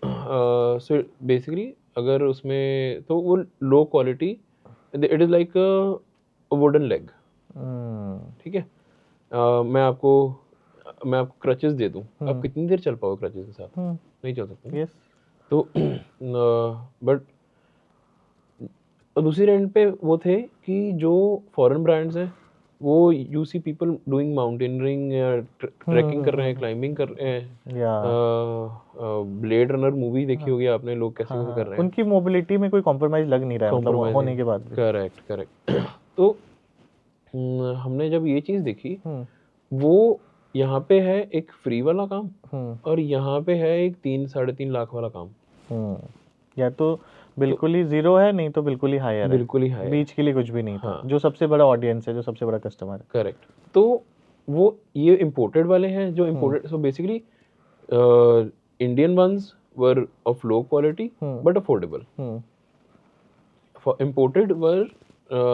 सो बेसिकली अगर उसमें तो वो low quality, it is like wooden leg, ठीक है। मैं आपको क्रचेस दे दूं, आप कितनी देर चल पाओगे क्रचेस के साथ? नहीं चल सकते। यस। तो बट दूसरी एंड पे वो थे कि जो फॉरेन ब्रांड्स हैं, वो you see people doing mountaineering, trekking कर रहे हैं, क्लाइंबिंग कर रहे हैं। ब्लेड रनर मूवी देखी होगी आपने, लोग कैसे कैसे कर रहे हैं। उनकी मोबिलिटी में कोई कॉम्प्रोमाइज लग नहीं रहा है, मतलब होने के बाद भी। करेक्ट तो हमने जब ये चीज़ देखी, वो यहाँ पे है एक फ्री वाला काम, और यहाँ पे है एक 3-3.5 लाख वाला काम। या तो बिल्कुल ही जीरो है, नहीं तो बिल्कुल ही हायर है, बिल्कुल ही हायर, बीच के लिए कुछ भी नहीं था। हाँ। जो सबसे बड़ा ऑडियंस है, जो सबसे बड़ा कस्टमर है। करेक्ट, तो वो ये इम्पोर्टेड वाले हैं जो imported, so basically Indian ones were of low quality but affordable, imported were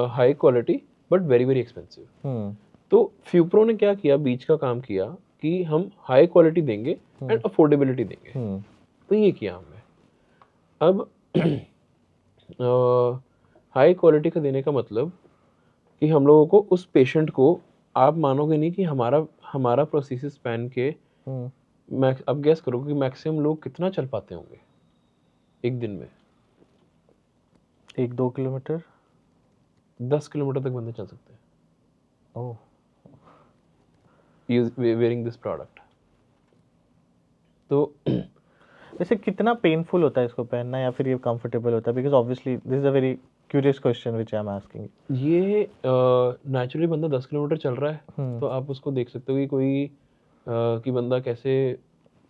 high quality but very very expensive. तो फ्यूप्रो ने क्या किया, बीच का काम किया कि हम हाई क्वालिटी देंगे एंड अफोर्डेबिलिटी देंगे। तो ये किया हमने। अब हाई क्वालिटी का देने का मतलब कि हम लोगों को उस पेशेंट को, आप मानोगे नहीं कि हमारा प्रोसेस स्पैन के अब गैस करो कि मैक्सिमम लोग कितना चल पाते होंगे एक दिन में। 1-2 किलोमीटर, 10 किलोमीटर तक बंदे चल सकते हैं ओह, वेयरिंग दिस प्रोडक्ट। तो वैसे कितना पेनफुल होता है इसको पहनना या फिर ये कंफर्टेबल होता है? Because obviously this is a very curious question which I am asking. ये नेचुरली बंदा 10 किलोमीटर चल रहा है तो आप उसको देख सकते हो कि कोई कि बंदा कैसे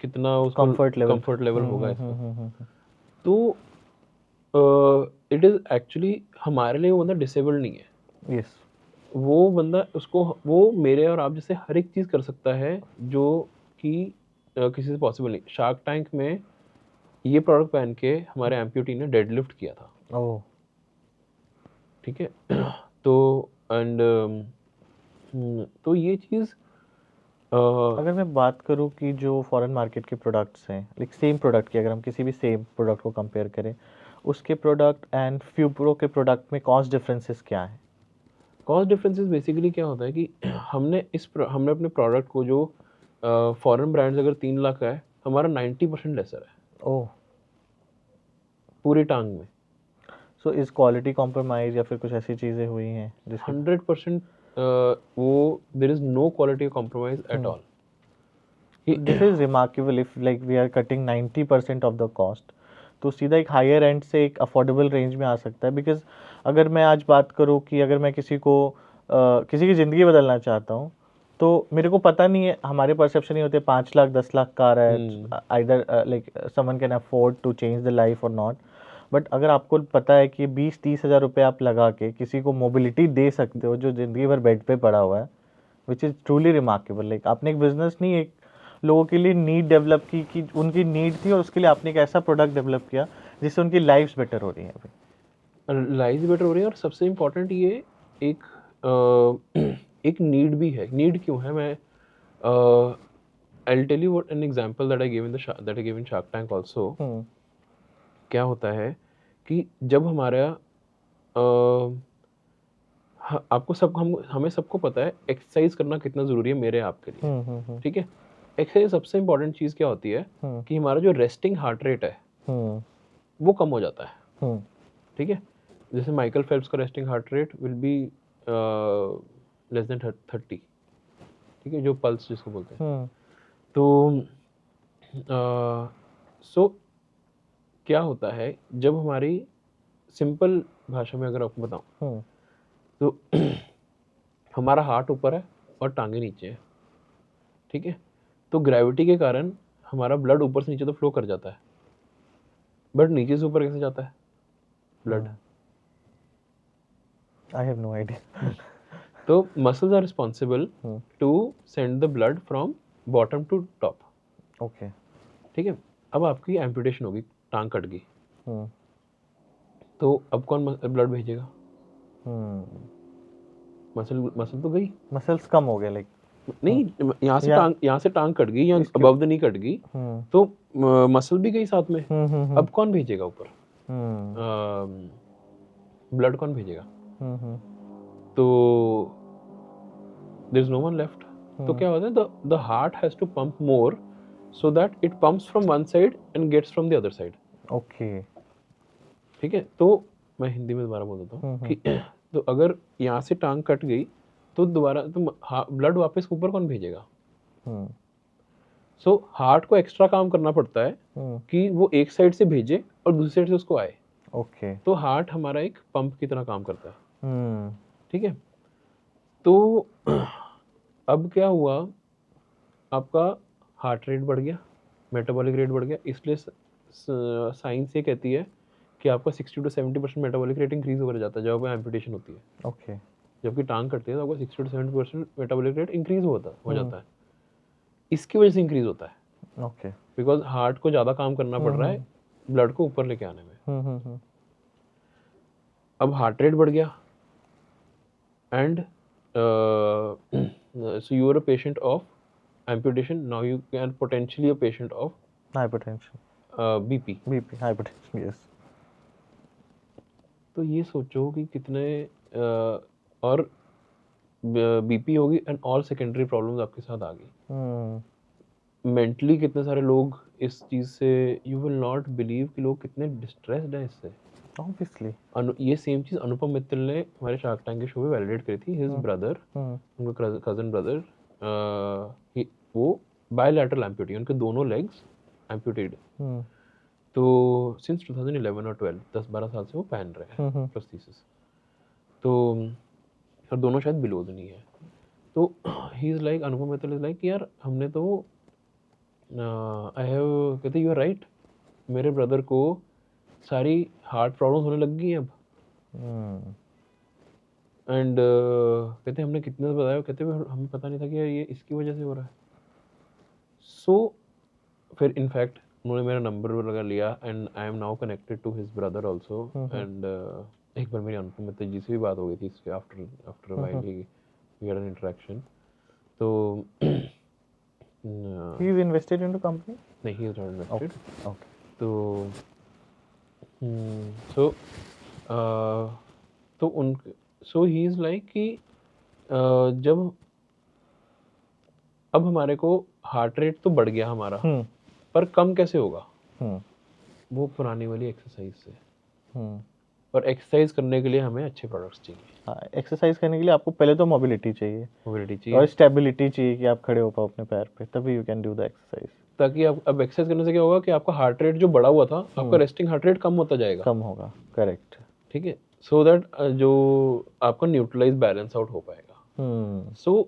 कितना उसको कंफर्ट लेवल। कंफर्ट लेवल होगा इसका। तो इट इज़ एक्चुअली हमारे लिए वो बंदा डिसेबल्ड नहीं है। यस। वो बंदा उसको वो मेरे और आप जैसे हर एक चीज़ कर सकता है जो कि किसी से पॉसिबल नहीं। शार्क टैंक में ये प्रोडक्ट पहन के हमारे एम्प्यूटी ने डेडलिफ्ट किया था, ओह। ठीक है? तो एंड तो ये चीज़ अगर मैं बात करूँ कि जो फॉरेन मार्केट के प्रोडक्ट्स हैं, लाइक सेम प्रोडक्ट की अगर हम किसी भी सेम प्रोडक्ट को कंपेयर करें, उसके प्रोडक्ट एंड फ्यूप्रो के प्रोडक्ट में कॉस्ट डिफरेंसेस क्या है? कॉस्ट डिफरेंसेस बेसिकली क्या होता है कि हमने अपने प्रोडक्ट को जो फॉरेन ब्रांड्स अगर 3 लाख का है, हमारा 90% लेसर है ओह। पूरी टांग में। सो इज क्वालिटी कॉम्प्रोमाइज या फिर कुछ ऐसी चीज़ें हुई हैं जिसकी? 100% वो there is no quality compromise at all. This is remarkable if like we are cutting 90% of the cost, तो सीधा एक हायर एंड से एक अफोर्डेबल रेंज में आ सकता है। बिकॉज अगर मैं आज बात करूँ कि अगर मैं किसी को किसी की ज़िंदगी बदलना चाहता हूँ, तो मेरे को पता नहीं है, हमारे परसेप्शन ही होते 5 लाख 10 लाख कार है, either like someone can afford to change the life और नॉट। बट अगर आपको पता है कि 20-30 हज़ार रुपये आप लगा के किसी को मोबिलिटी दे सकते हो जो ज़िंदगी भर बेड पे पड़ा हुआ है, which is truly remarkable. Like आपने एक बिजनेस नहीं, एक लोगों के लिए नीड डेवलप की कि उनकी नीड थी और उसके लिए आपने एक ऐसा प्रोडक्ट डेवलप किया जिससे उनकी लाइफ्स बेटर हो रही हैं अभी। लाइफ बेटर हो रही है और सबसे इम्पोर्टेंट ये एक एक नीड भी है। नीड क्यों है? मैं I tell you what an example that I give in Shark Tank also. क्या होता है कि जब हमारा आपको सब हमें सबको पता है एक्सरसाइज करना कितना ज़रूरी है मेरे आपके लिए, ठीक है? एक्सरसाइज सबसे इम्पोर्टेंट चीज़ क्या होती है कि हमारा जो रेस्टिंग हार्ट रेट है वो कम हो जाता है, ठीक है? जैसे माइकल फेल्प्स का resting heart rate will be less than 30, ठीक है? जो पल्स जिसको बोलते हैं। तो सो क्या होता है जब हमारी सिंपल भाषा में अगर आपको बताऊं तो हमारा हार्ट ऊपर है और टांगे नीचे है, ठीक है? तो ग्रेविटी के कारण हमारा ब्लड ऊपर से नीचे तो फ्लो कर जाता है, बट नीचे से ऊपर कैसे जाता है blood? I have no idea. तो muscles are responsible to send the blood from bottom to top, okay. ठीक है? अब आपकी एम्पुटेशन होगी, टांग कट गई, तो अब कौन ब्लड भेजेगा? मसल मसल तो गई मसल्स कम हो गए लाइक। नहीं, यहाँ से टांग कट गई या इसके- अबव द नी कट गई, तो मसल भी गई साथ में। अब कौन भेजेगा ऊपर ब्लड? कौन भेजेगा? तो there is no one left. तो क्या होता है, the heart has to pump more so that it pumps from one side and gets from the other side, okay. ठीक है? तो मैं हिंदी में दोबारा बोल देता हूँ कि तो अगर यहाँ से टांग कट गई तो दोबारा तो ब्लड वापस ऊपर कौन भेजेगा? सो हार्ट को एक्स्ट्रा काम करना पड़ता है कि वो एक साइड से भेजे और दूसरी साइड से उसको आए। ओके। तो हार्ट हमारा एक पंप की तरह काम करता है, ठीक है? तो अब क्या हुआ, आपका हार्ट रेट बढ़ गया, मेटाबॉलिक रेट बढ़ गया, इसलिए साइंस ये कहती है कि आपका 60 to 70% मेटाबॉलिक रेट इंक्रीज हो जाता है जब एम्पुटेशन होती है। ओके। जबकि टांग कटती है तो आपका 60 to 70% मेटाबॉलिक रेट इंक्रीज हो जाता है। इसकी वजह से इंक्रीज होता है, ओके। बिकॉज हार्ट को ज़्यादा काम करना पड़ रहा है ब्लड को ऊपर लेके आने में। अब हार्ट रेट बढ़ गया and so you are a patient of amputation, now you can potentially a patient of hypertension. BP। BP, hypertension, yes. तो ये सोचो कि कितने और बीपी होगी एंड ऑल सेकेंडरी प्रॉब्लम्स आपके साथ आ गई। मेंटली कितने सारे लोग इस चीज़ से, यू विल नॉट बिलीव कि लोग कितने डिस्ट्रेस्ड हैं इससे। ऑब्वियसली। ये सेम चीज़ अनुपम मित्तल ने हमारे शार्क टैंक के शो में वैलिडेट करी थी। हिज ब्रदर, उनका कजन ब्रदर, वो बायलैटरल एम्पूटी, उनके दोनों लेग्स एम्पूटेड। हम्म तो सिंस 2011 और 12 10-12 साल से वो पहन रहे हैं हम्म प्रोस्थेसिस। तो और दोनों शायद बिलो द नी है। तो he is like, Anupam Mittal is like यार हमने तो आई हैव, कहते यू आर राइट, मेरे ब्रदर को सारी हार्ट प्रॉब्लम्स होने लग गई हैं अब। हम्म एंड कहते हमने कितने बताया, कहते हमें पता नहीं था कि यार ये इसकी वजह से हो रहा है। सो फिर इनफैक्ट उन्होंने मेरा नंबर लगा लिया and I am now connected to his brother also. And एक बार मेरी अनुपम मित्तल जी से भी बात हो गई थी इसके after after while he we had an interaction. तो he is invested into company. नहीं, he is not invested. Okay. तो सो तो उन सो ही इज़ लाइक कि जब अब हमारे को हार्ट रेट तो बढ़ गया हमारा, पर कम कैसे होगा? हम्म वो पुरानी वाली एक्सरसाइज से। हम्म और एक्सरसाइज करने के लिए हमें अच्छे प्रोडक्ट्स चाहिए, हाँ, एक्सरसाइज करने के लिए आपको पहले तो मोबिलिटी चाहिए मोबिलिटी और चाहिए, स्टेबिलिटी चाहिए कि आप खड़े हो पाओ अपने पैर पे, तभी you can do the exercise. ताकि आप अब एक्सरसाइज करने से क्या होगा कि आपका हार्ट रेट जो बढ़ा हुआ था, आपका रेस्टिंग हार्ट रेट कम होता जाएगा। कम होगा, करेक्ट। ठीक है, सो दैट जो आपका न्यूट्रलाइज बैलेंस आउट हो पाएगा। So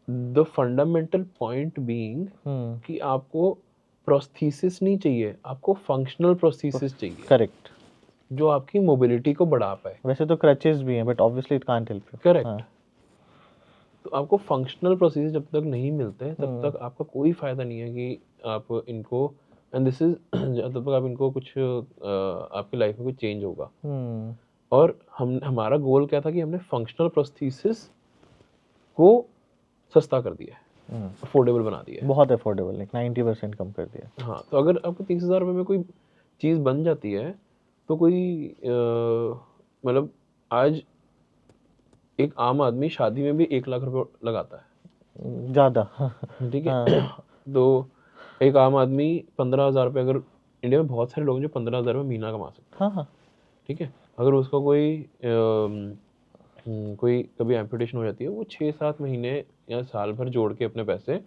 the fundamental point being कि आपको प्रोस्थेसिस नहीं चाहिए, आपको फंक्शनल प्रोस्थेसिस चाहिए करेक्ट। जो आपकी मोबिलिटी को बढ़ा पाए। वैसे तो क्रचेस भी हैं but obviously it can't help you. Correct. तो आपको फंक्शनल प्रोसीजर जब तक नहीं मिलते तब तक आपका कोई फायदा नहीं है कि आप इनको, एंड दिस इज तब तक आप इनको कुछ आपकी लाइफ में कुछ चेंज होगा। और हमारा गोल क्या था कि हमने फंक्शनल प्रोस्थेसिस को सस्ता कर दिया है, अफोर्डेबल बना दिया है। बहुत अफोर्डेबल, लाइक 90% कम कर दिया। हाँ, तो अगर आपको 30,000 रुपये में कोई चीज़ बन जाती है तो कोई मतलब आज एक आम आदमी शादी में भी 1 लाख रुपए लगाता है, ज़्यादा। ठीक है। तो एक आम आदमी 15,000 रुपये, अगर इंडिया में बहुत सारे लोग हैं जो 15,000 में महीना कमा सकते हैं, हाँ, ठीक है, अगर उसका कोई कभी एम्पुटेशन हो जाती है, वो 6-7 महीने या साल भर जोड़ के अपने पैसे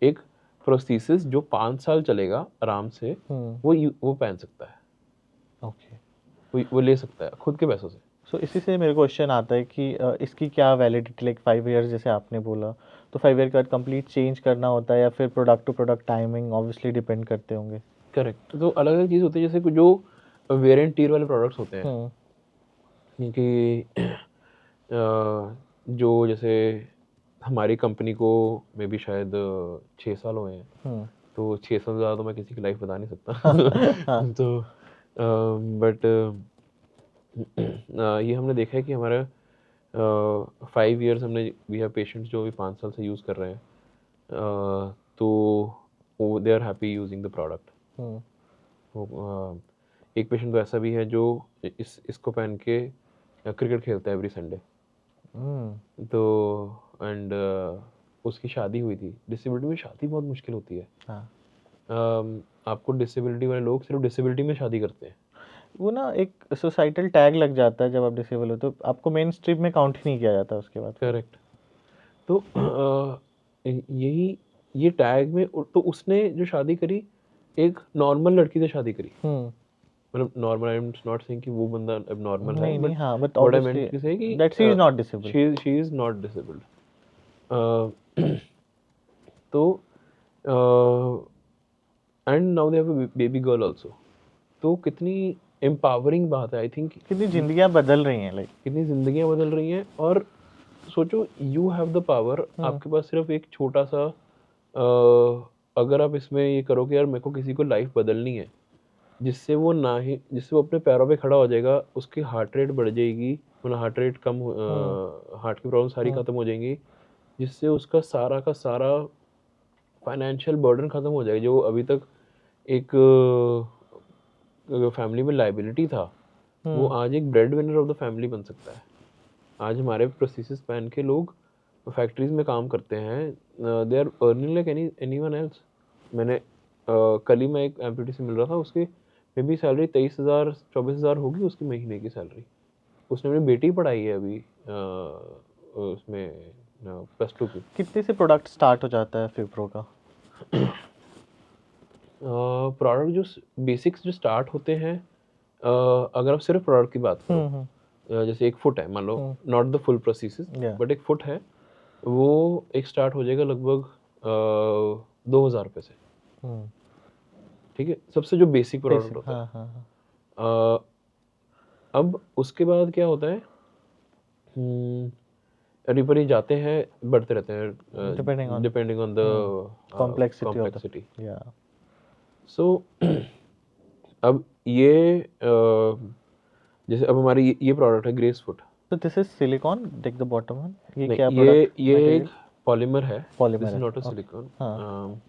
एक प्रोस्थेसिस जो 5 साल चलेगा आराम से, वो पहन सकता है, ओके। वो ले सकता है खुद के पैसों से। सो इसी से मेरे क्वेश्चन आता है कि इसकी क्या वैलिडिटी, लाइक 5 ईयर्स जैसे आपने बोला, तो 5 ईयर के बाद कंप्लीट चेंज करना होता है या फिर product to product timing obviously depend करते होंगे। करेक्ट। तो अलग अलग चीज़ होती है, जैसे जो वेरिएंट टीयर वाले प्रोडक्ट्स होते हैं कि जो जैसे हमारी कंपनी को मे बी शायद 6 साल हुए हैं, तो 6 साल से ज़्यादा तो मैं किसी की लाइफ बता नहीं सकता। तो बट ये हमने देखा है कि हमारा 5 ईयर्स हमने, वी हैव पेशेंट्स जो भी 5 साल से यूज़ कर रहे हैं, तो they are happy using the product. एक पेशेंट तो ऐसा भी है जो इसको पहन के क्रिकेट खेलता है एवरी संडे। तो एंड उसकी शादी हुई थी। डिसेबिलिटी में शादी बहुत मुश्किल होती है। आपको डिसेबिलिटी वाले लोग सिर्फ डिसेबिलिटी में शादी करते हैं। वो ना एक सोसाइटल टैग लग जाता है जब आप डिसेबल हो, तो आपको मेन स्ट्रीम में काउंट ही नहीं किया जाता उसके बाद। करेक्ट। तो यही ये टैग में, तो उसने जो शादी करी एक नॉर्मल लड़की से शादी करी, मतलब normal, I am not saying कि वो बंदा एबनॉर्मल है, नहीं, हाँ, but what I obviously meant to say कि that she is not disable. She is not disabled. तो and now they have a baby girl also. तो कितनी एम्पावरिंग बात है, आई थिंक कितनी जिंदगियां बदल रही हैं, लाइक कितनी जिंदगियां बदल रही हैं। और सोचो, यू हैव द पावर, आपके पास सिर्फ एक छोटा सा अगर आप इसमें ये करो कि यार मेरे को किसी को लाइफ बदलनी है, जिससे वो अपने पैरों पे खड़ा हो जाएगा, उसकी हार्ट रेट बढ़ जाएगी, मतलब हार्ट रेट कम, हार्ट की प्रॉब्लम सारी खत्म हो जाएंगी, जिससे उसका सारा का सारा फाइनेंशियल बर्डन खत्म हो जाएगा। जो अभी तक एक फैमिली में लाइबिलिटी था, वो आज एक bread winner of the family बन सकता है। आज हमारे प्रोसेसेस पहन के लोग फैक्ट्रीज में काम करते हैं, they are earning like anyone else. मैंने कल ही मैं एक एम्प्लॉय से मिल रहा था, उसकी मे बी सैलरी 23,000-24,000 होगी उसकी महीने की सैलरी। उसने अपनी बेटी पढ़ाई है अभी उसमें +2 की। कितने से प्रोडक्ट स्टार्ट हो जाता है फिप्रो का? प्रोडक्ट जो बेसिक्स जो स्टार्ट होते हैं, अगर आप सिर्फ प्रोडक्ट की बात करो, जैसे एक फुट है, मान लो, not the full processes, Yeah. But एक फुट है, वो एक स्टार्ट हो जाएगा लगभग 2,000 रुपये से। हम्म, ठीक है, सबसे जो बेसिक प्रोडक्ट basic, होता है। हाँ हाँ अब उसके बाद क्या होता है, ऊपर ही जाते हैं, बढ़ते रहते हैं, depending on on the complexity of the, complexity. या सो अब ये जैसे अब हमारी ये प्रोडक्ट है ग्रेस फुट। तो this is silicone, take the bottom one, ये नहीं, क्या ये प्रोडक्ट एक मटेरियल? पॉलीमर है, पॉलीमर दिस है, is not a okay. Silicone. हाँ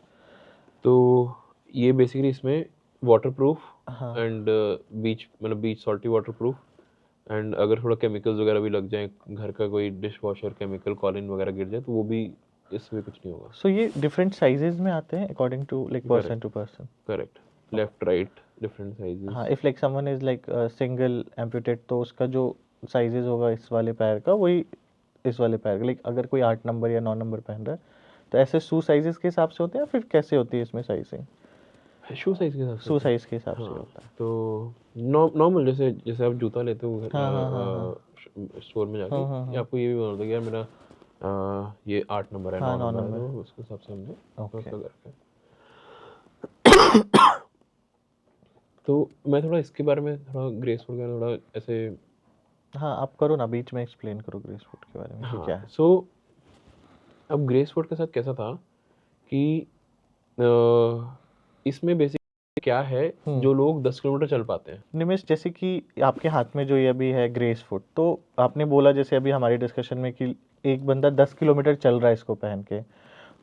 तो ये बेसिकली इसमें वाटर प्रूफ हाँ एंड बीच, मतलब beach salty water proof, and अगर थोड़ा केमिकल्स वगैरह भी लग जाए, घर का कोई डिश वॉशर केमिकल कॉलिन वगैरह गिर जाए, तो वो भी, इसमें कुछ नहीं होगा। सो ये डिफरेंट साइजेस में आते हैं according to like person to person? Correct, left right different sizes. हाँ, if like someone is like single amputated, तो उसका जो साइजेस होगा इस वाले पैर का, वही इस वाले पैर का, लाइक अगर कोई 8 नंबर या 9 नंबर पहन रहा है, तो ऐसे शू साइजेस के हिसाब से होते हैं, या फिर कैसे होती है इसमें साइजिंग? शू साइज के हिसाब से शू होता है। साइज के हिसाब से हाँ, होता है। तो नॉर्मल, जैसे जैसे आप जूता लेते हो हाँ स्टोर में जाके, हाँ या आपको ये भी बोल दो कि यार मेरा ये 8 नंबर है, हाँ, 9 9 नंबर है, नंबर, तो उसके हिसाब से हमने ओके। उसका करके। तो मैं थोड़ा इसके बारे में, थोड़ा ग्रेसफुल का थोड़ा ऐसे। हाँ, आप करो ना, बीच में एक्सप्लेन करो ग्रेस फूड के बारे में कि क्या हाँ, है। सो अब ग्रेस फूड के साथ कैसा था कि इसमें बेसिक क्या है, जो लोग 10 किलोमीटर चल पाते हैं। निमेश, जैसे कि आपके हाथ में जो ये अभी है ग्रेस फूड, तो आपने बोला जैसे अभी हमारी डिस्कशन में कि एक बंदा 10 किलोमीटर चल रहा है इसको पहन के,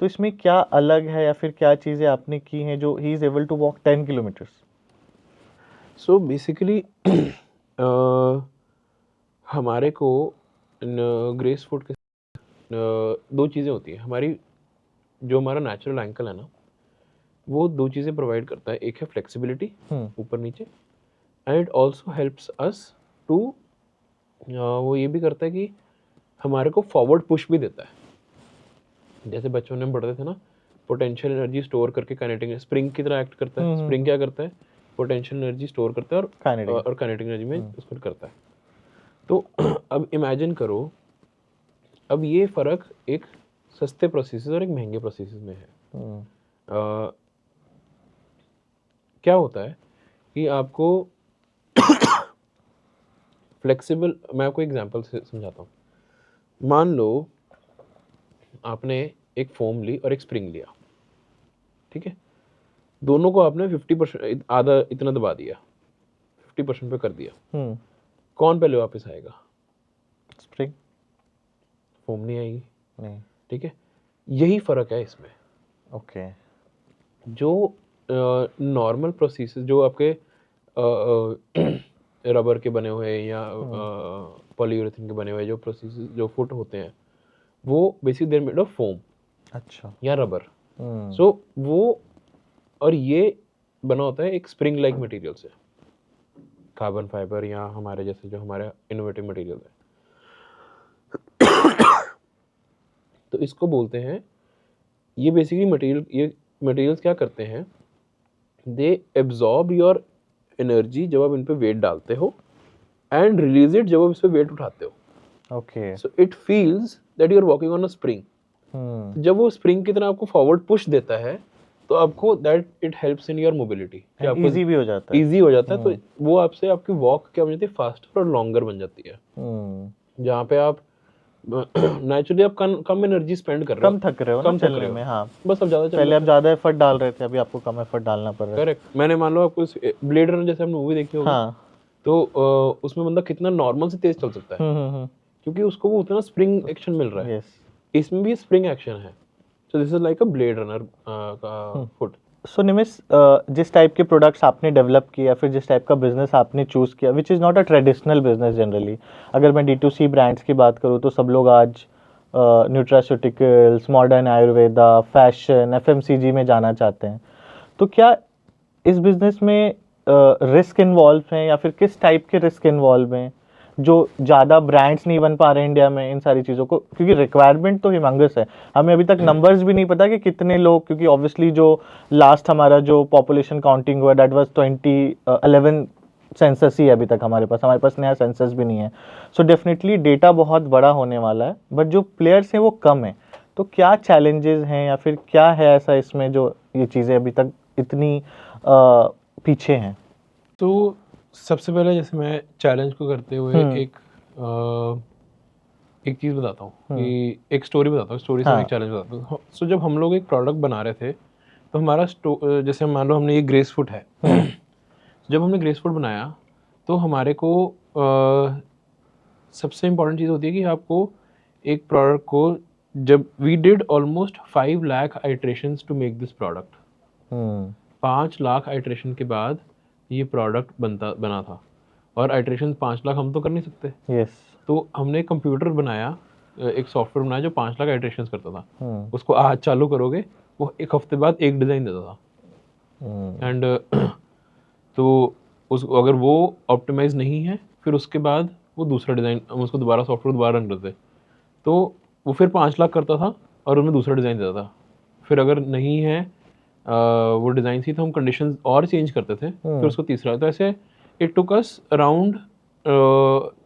तो इसमें क्या अलग है, या फिर क्या चीज़ें आपने की हैं जो he is able to walk 10 kilometres? So basically हमारे को ग्रेस फूड के दो चीज़ें होती हैं हमारी। जो हमारा नेचुरल एंकल है ना, वो दो चीज़ें प्रोवाइड करता है। एक है फ्लेक्सिबिलिटी, ऊपर नीचे, and it also helps us to, वो ये भी करता है कि हमारे को फॉरवर्ड पुश भी देता है। जैसे बच्चों ने पढ़ते थे ना, पोटेंशियल एनर्जी स्टोर करके काइनेटिक, स्प्रिंग की तरह एक्ट करता है। स्प्रिंग क्या करता है, पोटेंशियल एनर्जी स्टोर करता है और काइनेटिक एनर्जी में उसको करता है। तो अब इमेजिन करो, अब ये फ़र्क एक सस्ते प्रोसेसेस और एक महंगे प्रोसेसेस में है। क्या होता है कि आपको फ्लेक्सिबल, मैं आपको एग्जांपल से समझाता हूँ। मान लो आपने एक फोम ली और एक स्प्रिंग लिया, ठीक है, दोनों को आपने 50%, आधा इतना दबा दिया, 50% पे कर दिया। कौन पहले वापस आएगा? स्प्रिंग। फोम नहीं आएगी। नहीं। ठीक है, यही फ़र्क है इसमें। ओके। जो नॉर्मल प्रोसेसेस, जो आपके रबर के बने हुए या पॉलीयूरेथेन के बने हुए जो प्रोसेसेस, जो फुट होते हैं, वो basically there made of foam, अच्छा, या रबर। सो वो, और ये बना होता है एक स्प्रिंग लाइक मटेरियल से, कार्बन फाइबर या हमारे जैसे जो हमारे इनोवेटिव मटेरियल है। तो इसको बोलते हैं, ये बेसिकली मटेरियल, ये मटेरियल्स क्या करते हैं, दे एब्जॉर्ब योर एनर्जी जब आप इन पे वेट डालते हो, एंड रिलीज इट जब आप इस पे वेट उठाते हो। Okay. So it feels that you are walking on a spring. जब वो स्प्रिंग की तरह आपको फॉरवर्ड पुश देता है, तो आपको that it helps in your mobility, easy भी हो जाता है। ईजी हो जाता है। तो वो आपसे, आपकी वॉक क्या बन जाती है, फास्टर और लॉन्गर बन जाती है। जहाँ पे आप नेचुरली आप कम एनर्जी स्पेंड कर रहे हो, कम थक रहे हो ना चलने में। हाँ, बस अब ज़्यादा चल पहले आप ज़्यादा एफर्ट डाल रहे थे, अभी आपको कम एफर्ट डालना पड़ रहा है। करेक्ट। मैंने, मान लो आपको ब्लेड रनर जैसे हमने मूवी देखी होगी, हाँ। तो उसमें बंदा कितना नॉर्मल से तेज चल सकता है, क्योंकि उसको वो उतना स्प्रिंग एक्शन मिल रहा है। यस। इसमें भी स्प्रिंग एक्शन है। So this is like a blade runner का फुट। सो निमिष, जिस टाइप के प्रोडक्ट्स आपने डेवलप किया, फिर जिस टाइप का बिजनेस आपने चूज़ किया, which is not a traditional business generally, अगर मैं D2C ब्रांड्स की बात करूँ, तो सब लोग आज nutraceuticals, modern Ayurveda, fashion, FMCG में जाना चाहते हैं। तो क्या इस बिजनेस में रिस्क इन्वॉल्व हैं, या फिर किस टाइप के रिस्क इन्वॉल्व हैं जो ज़्यादा ब्रांड्स नहीं बन पा रहे इंडिया में इन सारी चीज़ों को, क्योंकि रिक्वायरमेंट तो ह्यूमंगस है। हमें अभी तक नंबर्स भी नहीं पता कि कितने लोग, क्योंकि ऑब्वियसली जो लास्ट हमारा जो पॉपुलेशन काउंटिंग हुआ दैट वाज 2011 सेंसस ही है अभी तक हमारे पास नया सेंसस भी नहीं है। सो डेफिनेटली डेटा बहुत बड़ा होने वाला है, बट जो प्लेयर्स हैं वो कम है। तो क्या चैलेंजेस हैं या फिर क्या है ऐसा इसमें जो ये चीज़ें अभी तक इतनी पीछे हैं? तो सबसे पहले जैसे मैं चैलेंज को करते हुए एक चीज़ बताता हूँ कि एक स्टोरी बताता हूँ, स्टोरी से मैं एक चैलेंज बताता हूँ। सो जब हम लोग एक प्रोडक्ट बना रहे थे तो हमारा जैसे मान लो हमने ये ग्रेस फुट है। जब हमने ग्रेस फुट बनाया तो हमारे को सबसे इम्पॉर्टेंट चीज़ होती है कि आपको एक प्रोडक्ट को, जब we did almost 5 lakh iterations to make this product, 5 lakh iteration के बाद ये प्रोडक्ट बना था। और आइट्रेशन 5 लाख हम तो कर नहीं सकते। यस। तो हमने एक कंप्यूटर बनाया, एक सॉफ्टवेयर बनाया जो 5 लाख आइट्रेशंस करता था। उसको आज चालू करोगे वो एक हफ्ते बाद एक डिज़ाइन देता था। एंड तो अगर वो ऑप्टिमाइज नहीं है फिर उसके बाद वो दूसरा डिज़ाइन, हम उसको दोबारा सॉफ्टवेयर दोबारा रन करते, तो वो फिर 5 लाख करता था और उनमें दूसरा डिज़ाइन देता था। फिर अगर नहीं है वो डिज़ाइन थी तो हम कंडीशंस और चेंज करते थे, फिर उसको तीसरा। तो ऐसे it took us around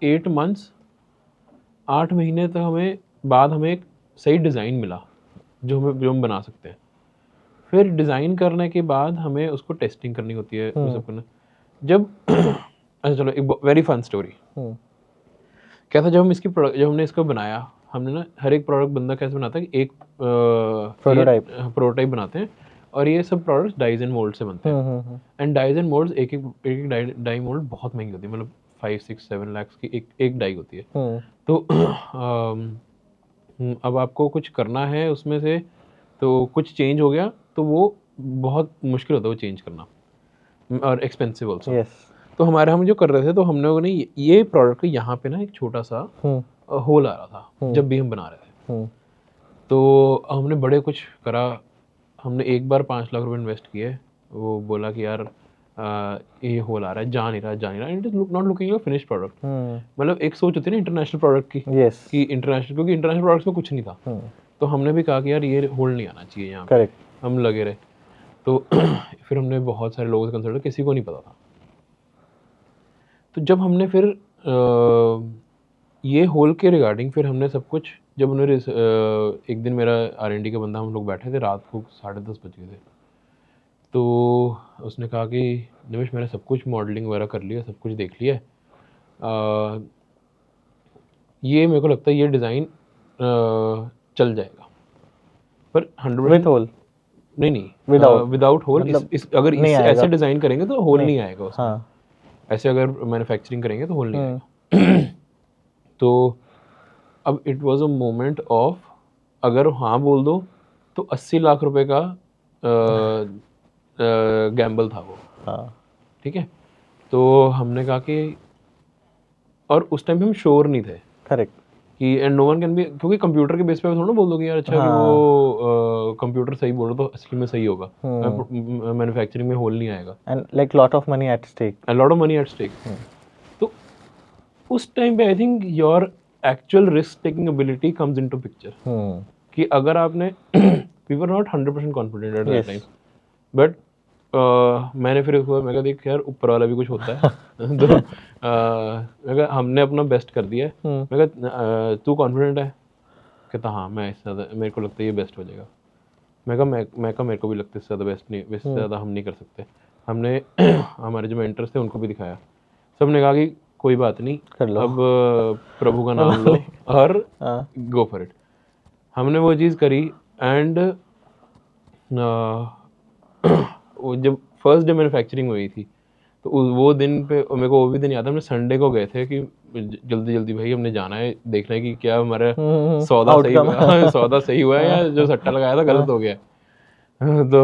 8 months, 8 महीने तक हमें एक सही डिज़ाइन मिला जो हम बना सकते हैं। फिर डिज़ाइन करने के बाद हमें उसको टेस्टिंग करनी होती है, वो सब करना। जब अच्छा चलो एक वेरी फन स्टोरी। क्या था, जब हमने इसको बनाया, हमने ना हर एक प्रोडक्ट बंदा कैसे बनाता है कि एक प्रोटोटाइप बनाते हैं और ये सब प्रोडक्ट्स डाइज एंड मोल्ड से बनते हैं। एंड डाइज एंड मोल्ड्स एक डाई मोल्ड बहुत महंगी होती है, मतलब 5-6-7 लाख की एक डाई होती है। तो अब आपको कुछ करना है उसमें से, तो कुछ चेंज हो गया तो वो बहुत मुश्किल होता है वो चेंज करना, और एक्सपेंसिव ऑल्सो। तो हम जो कर रहे थे, तो हम लोगों ने ये प्रोडक्ट को यहाँ पे ना एक छोटा सा होल आ रहा था जब भी हम बना रहे थे। तो हमने बड़े कुछ करा, हमने एक बार 5 लाख रुपए इन्वेस्ट किए। वो बोला कि यार ये होल आ रहा है, जा नहीं रहा, it is not looking like finish product. मतलब एक सोच होती है ना इंटरनेशनल प्रोडक्ट की, कि इंटरनेशनल, क्योंकि इंटरनेशनल प्रोडक्ट्स में कुछ नहीं था। तो हमने भी कहा कि यार ये होल नहीं आना चाहिए यहाँ पे। हम लगे रहे। तो फिर हमने बहुत सारे लोगों से कंसल्ट, किसी को नहीं पता था। तो जब हमने फिर ये होल के रिगार्डिंग फिर हमने सब कुछ, जब उन्होंने एक दिन मेरा R&D का बंदा, हम लोग बैठे थे, रात को 10:30 बज गए थे। तो उसने कहा कि निमिष मैंने सब कुछ मॉडलिंग वगैरह कर लिया, सब कुछ देख लिया, ये मेरे को लगता है ये डिज़ाइन चल जाएगा, पर 100% विद होल नहीं, विदाउट होल। अगर ऐसे डिज़ाइन करेंगे तो होल नहीं आएगा उसमें। हाँ। ऐसे अगर मैन्युफैक्चरिंग करेंगे तो होल नहीं आएगा। तो अब it was a moment of, अगर हाँ बोल दो तो 80 लाख रुपए का गैम्बल था वो। ठीक है। तो हमने कहा कि, और उस टाइम पे हम श्योर नहीं थे करेक्ट कि, and no one can be, क्योंकि कंप्यूटर के बेस पे थोड़ा बोल दो कि यार अच्छा कि वो कंप्यूटर सही बोल रहा तो असली में सही होगा, मैन्युफैक्चरिंग में होल नहीं आएगा। And like lot of money at stake, तो उस टाइम पे I think your actual risk taking ability comes into picture, कि अगर आपने we were not 100% confident at that time, but मैंने फिर उसको मैं कहा देख यार ऊपर वाला भी कुछ होता है। तो मैं कहा हमने अपना बेस्ट कर दिया है। मैं कहा तू कॉन्फिडेंट है? कहता हाँ मैं इससे ज़्यादा, मेरे को लगता है ये बेस्ट हो जाएगा। मैं कहा मेरे को भी लगता है इससे ज़्यादा बेस्ट नहीं, इससे ज़्यादा हम नहीं कर सकते। हमने हमारे जो मेंटर्स थे उनको भी दिखाया, सब ने कहा कि कोई बात नहीं, अब प्रभु का नाम लो और गो फॉर इट। हमने वो चीज़ करी। एंड जब फर्स्ट डे मैन्युफैक्चरिंग हुई थी, तो वो दिन पे मेरे को वो भी दिन याद है, हमने संडे को गए थे कि जल्दी भाई हमने जाना है, देखना है कि क्या हमारा सौदा सही हुआ है या जो सट्टा लगाया था गलत हो गया। तो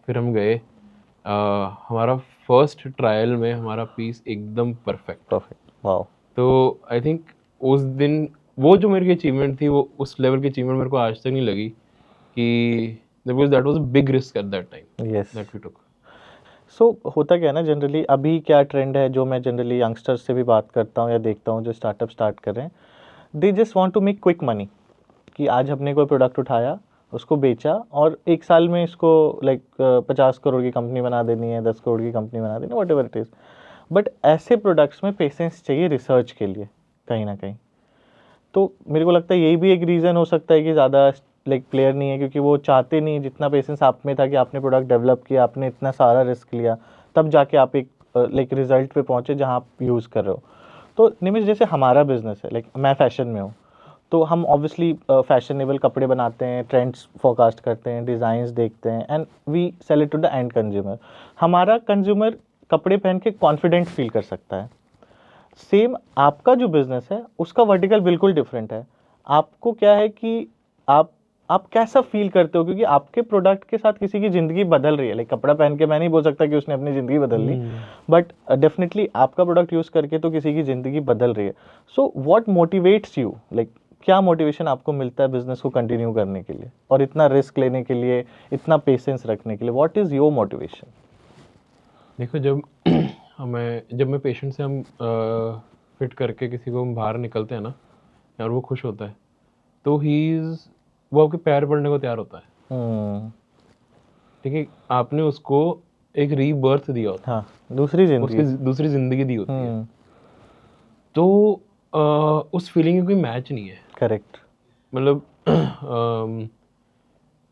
फिर हम गए, हमारा फर्स्ट ट्रायल में हमारा पीस एकदम परफेक्ट। वाओ। तो आई थिंक उस दिन वो जो मेरी अचीवमेंट थी, वो उस लेवल की अचीवमेंट मेरे को आज तक नहीं लगी, कि that was a big risk at that time that we took. सो होता क्या है ना, जनरली अभी क्या ट्रेंड है, जो मैं जनरली यंगस्टर्स से भी बात करता हूँ या देखता हूँ जो स्टार्टअप स्टार्ट कर रहे हैं, they just want to make quick money, कि आज हमने कोई प्रोडक्ट उठाया, उसको बेचा और एक साल में इसको लाइक 50 करोड़ की कंपनी बना देनी है, 10 करोड़ की कंपनी बना देनी है, what ever it is. But ऐसे प्रोडक्ट्स में पेशेंस चाहिए रिसर्च के लिए कहीं ना कहीं। तो मेरे को लगता है यही भी एक रीज़न हो सकता है कि ज़्यादा लाइक प्लेयर नहीं है, क्योंकि वो चाहते नहीं, जितना पेशेंस आप में था कि आपने प्रोडक्ट डेवलप किया, आपने इतना सारा रिस्क लिया, तब जाके आप एक लाइक रिजल्ट पे पहुंचे जहां आप यूज़ कर रहे हो। तो निमिष, जैसे हमारा बिजनेस है, लाइक मैं फैशन में हूँ, तो हम ऑब्वियसली फैशनेबल कपड़े बनाते हैं, ट्रेंड्स फोरकास्ट करते हैं, डिज़ाइंस देखते हैं, and we sell it to the end consumer. हमारा कंज्यूमर कपड़े पहन के कॉन्फिडेंट फील कर सकता है। सेम आपका जो बिजनेस है उसका वर्टिकल बिल्कुल डिफरेंट है। आपको क्या है कि आप कैसा फील करते हो, क्योंकि आपके प्रोडक्ट के साथ किसी की ज़िंदगी बदल रही है। लाइक कपड़ा पहन के मैं नहीं बोल सकता कि उसने अपनी ज़िंदगी बदल ली, बट डेफिनेटली आपका प्रोडक्ट यूज़ करके तो किसी की ज़िंदगी बदल रही है। So what motivates you, like क्या मोटिवेशन आपको मिलता है बिजनेस को कंटिन्यू करने के लिए और इतना रिस्क लेने के लिए, इतना पेशेंस रखने के लिए? What is your motivation? देखो, जब मैं पेशेंट से हम फिट करके किसी को हम बाहर निकलते हैं ना, और वो खुश होता है, तो वो आपके पैर पड़ने को तैयार होता है। ठीक है, आपने उसको एक रीबर्थ दिया होता है, हाँ, दूसरी उसकी जिंदगी। दूसरी जिंदगी दी होती है। तो उस फीलिंग की कोई मैच नहीं है। करेक्ट। मतलब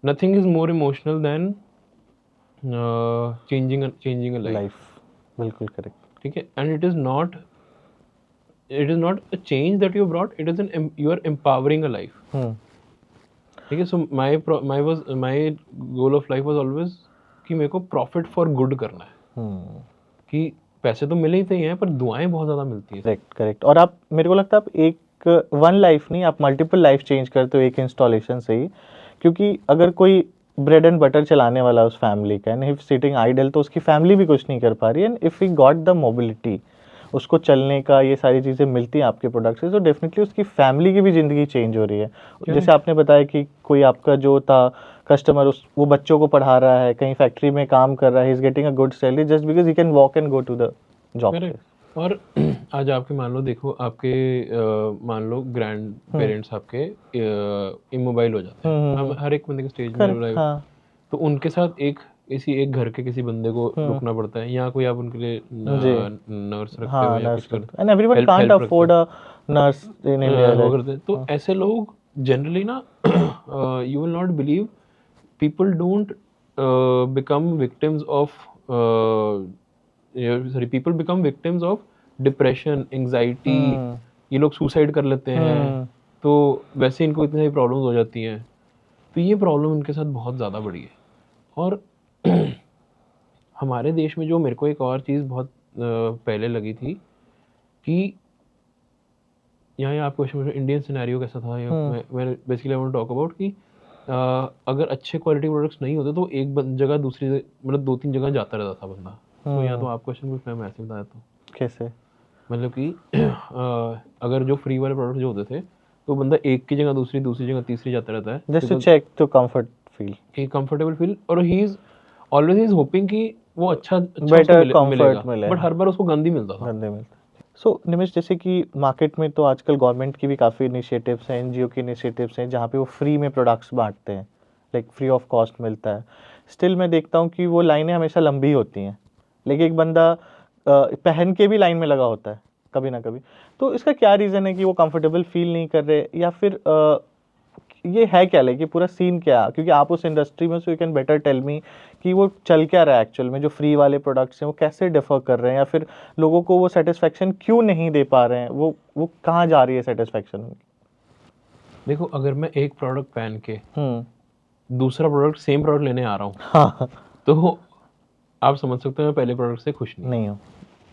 nothing is more emotional than changing a life. Life, बिल्कुल करेक्ट। ठीक है, and it is not a change that you brought, it is you are empowering a life. ठीक है, so my goal of life was always कि मेरे को profit for good करना है। कि पैसे तो मिले ही थे हैं, पर दुआएं बहुत ज़्यादा मिलती हैं। Correct correct. और आप, मेरे को लगता है आप एक वन लाइफ नहीं, आप मल्टीपल लाइफ चेंज करते हो एक इंस्टॉलेशन से ही। क्योंकि अगर कोई ब्रेड एंड बटर चलाने वाला उस फैमिली का, एंड इफ सिटिंग आइडल, तो उसकी फैमिली भी कुछ नहीं कर पा रही है। And if we got the mobility, उसको चलने का, ये सारी चीज़ें मिलती हैं आपके प्रोडक्ट से, तो डेफिनेटली उसकी फैमिली की भी ज़िंदगी चेंज हो रही है। जैसे आपने बताया कि कोई आपका जो था कस्टमर, वो बच्चों को पढ़ा रहा है, कहीं फैक्ट्री में काम कर रहा है, he is getting a good salary just because he can walk and go to the job. और आज आपके मान लो, देखो आपके मान लो ग्रैंड पेरेंट्स आपके इमोबाइल हो जाते हैं, हर एक बंदे के स्टेज में। हाँ। तो उनके साथ एक घर के किसी बंदे को रुकना पड़ता है, या कोई आप उनके लिए नर्स रखते हो या कुछ करते and everyone can't afford a nurse in India, वो करते हैं। तो ऐसे लोग जनरली ना, you will not believe, people don't become victims of people become victims of depression, anxiety. ये लोग सुसाइड कर लेते हैं, तो वैसे इनको इतनी सारी प्रॉब्लम्स हो जाती हैं। तो ये प्रॉब्लम इनके साथ बहुत ज़्यादा बड़ी है। और हमारे देश में जो मेरे को एक और चीज़ बहुत पहले लगी थी कि यहाँ आप क्वेश्चन, इंडियन सिनेरियो कैसा था, या मैं basically I want to talk about कि अगर अच्छे क्वालिटी प्रोडक्ट्स नहीं होते तो एक जगह दूसरी, मतलब 2-3 जगह जाता रहता था बंदा। तो यहाँ तो आप क्वेश्चन कुछ, मैं ऐसे बता देता हूँ। कैसे? मतलब कि अगर जो फ्री वाले प्रोडक्ट जो होते थे, तो बंदा एक की जगह दूसरी जगह तीसरी जाता रहता है, just to check to comfort feel, comfortable feel. और ही इज ऑलवेज होपिंग कि वो अच्छा बेटर कंफर्ट मिले, बट हर बार उसको गंदी मिलता था। सो निमिष, जैसे कि मार्केट में तो आजकल गवर्नमेंट की भी काफ़ी इनिशिएटिव्स हैं, एनजीओ की इनिशिएटिव्स हैं, जहाँ पे वो फ्री में प्रोडक्ट्स बांटते हैं, लाइक फ्री ऑफ कॉस्ट मिलता है। स्टिल मैं देखता हूँ कि वो लाइनें हमेशा लंबी होती हैं, लेकिन एक बंदा पहन के भी लाइन में लगा होता है कभी ना कभी। तो इसका क्या रीज़न है कि वो कंफर्टेबल फील नहीं कर रहे, या फिर ये है क्या, लाइक ये पूरा सीन क्या? क्योंकि आप उस इंडस्ट्री में, so you can better tell me कि वो चल क्या रहा है एक्चुअल में, जो फ्री वाले प्रोडक्ट्स हैं वो कैसे डिफर कर रहे हैं, या फिर लोगों को वो सेटिस्फेक्शन क्यों नहीं दे पा रहे हैं, वो कहाँ जा रही है सेटिस्फेक्शन उनकी? देखो, अगर मैं एक प्रोडक्ट पहन के दूसरा प्रोडक्ट, सेम प्रोडक्ट लेने आ रहा हूँ, हाँ, तो आप समझ सकते हो मैं पहले प्रोडक्ट से खुश नहीं हूँ।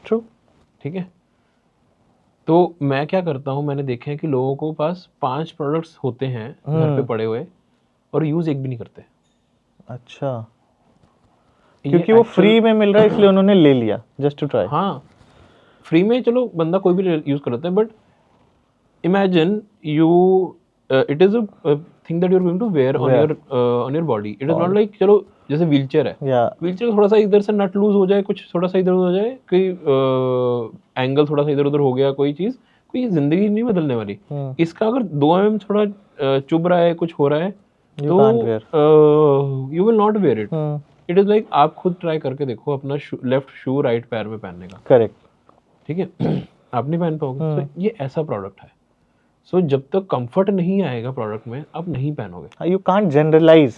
ट्रू। ठीक है, तो मैं क्या करता हूँ, मैंने देखा है कि लोगों को पास 5 प्रोडक्ट्स होते हैं घर पे पड़े हुए, और यूज एक भी नहीं करते। अच्छा, क्योंकि वो फ्री में मिल रहा है इसलिए उन्होंने ले लिया जस्ट टू ट्राई। हाँ, फ्री में चलो बंदा कोई भी यूज कर लेता है, but imagine you it is a thing that you're going to wear on your body. It is not like चलो जैसे व्हीलचेयर है, या व्हीलचेयर थोड़ा सा इधर से नट लूज हो जाए, कुछ थोड़ा सा इधर हो जाए, कोई एंगल थोड़ा सा इधर उधर हो गया, कोई चीज, कोई जिंदगी नहीं बदलने वाली। इसका अगर 2 mm थोड़ा चुभ रहा है, कुछ हो रहा है, You can't wear. तो you will not wear it. It is like आप खुद ट्राई करके देखो अपना लेफ्ट शू राइट पैर में पहनने का, करेक्ट। ठीक है, आप नहीं पहन पाओगे। तो ये ऐसा प्रोडक्ट है, सो जब तक कंफर्ट नहीं आएगा प्रोडक्ट में, आप नहीं पहनोगे। You can't generalise.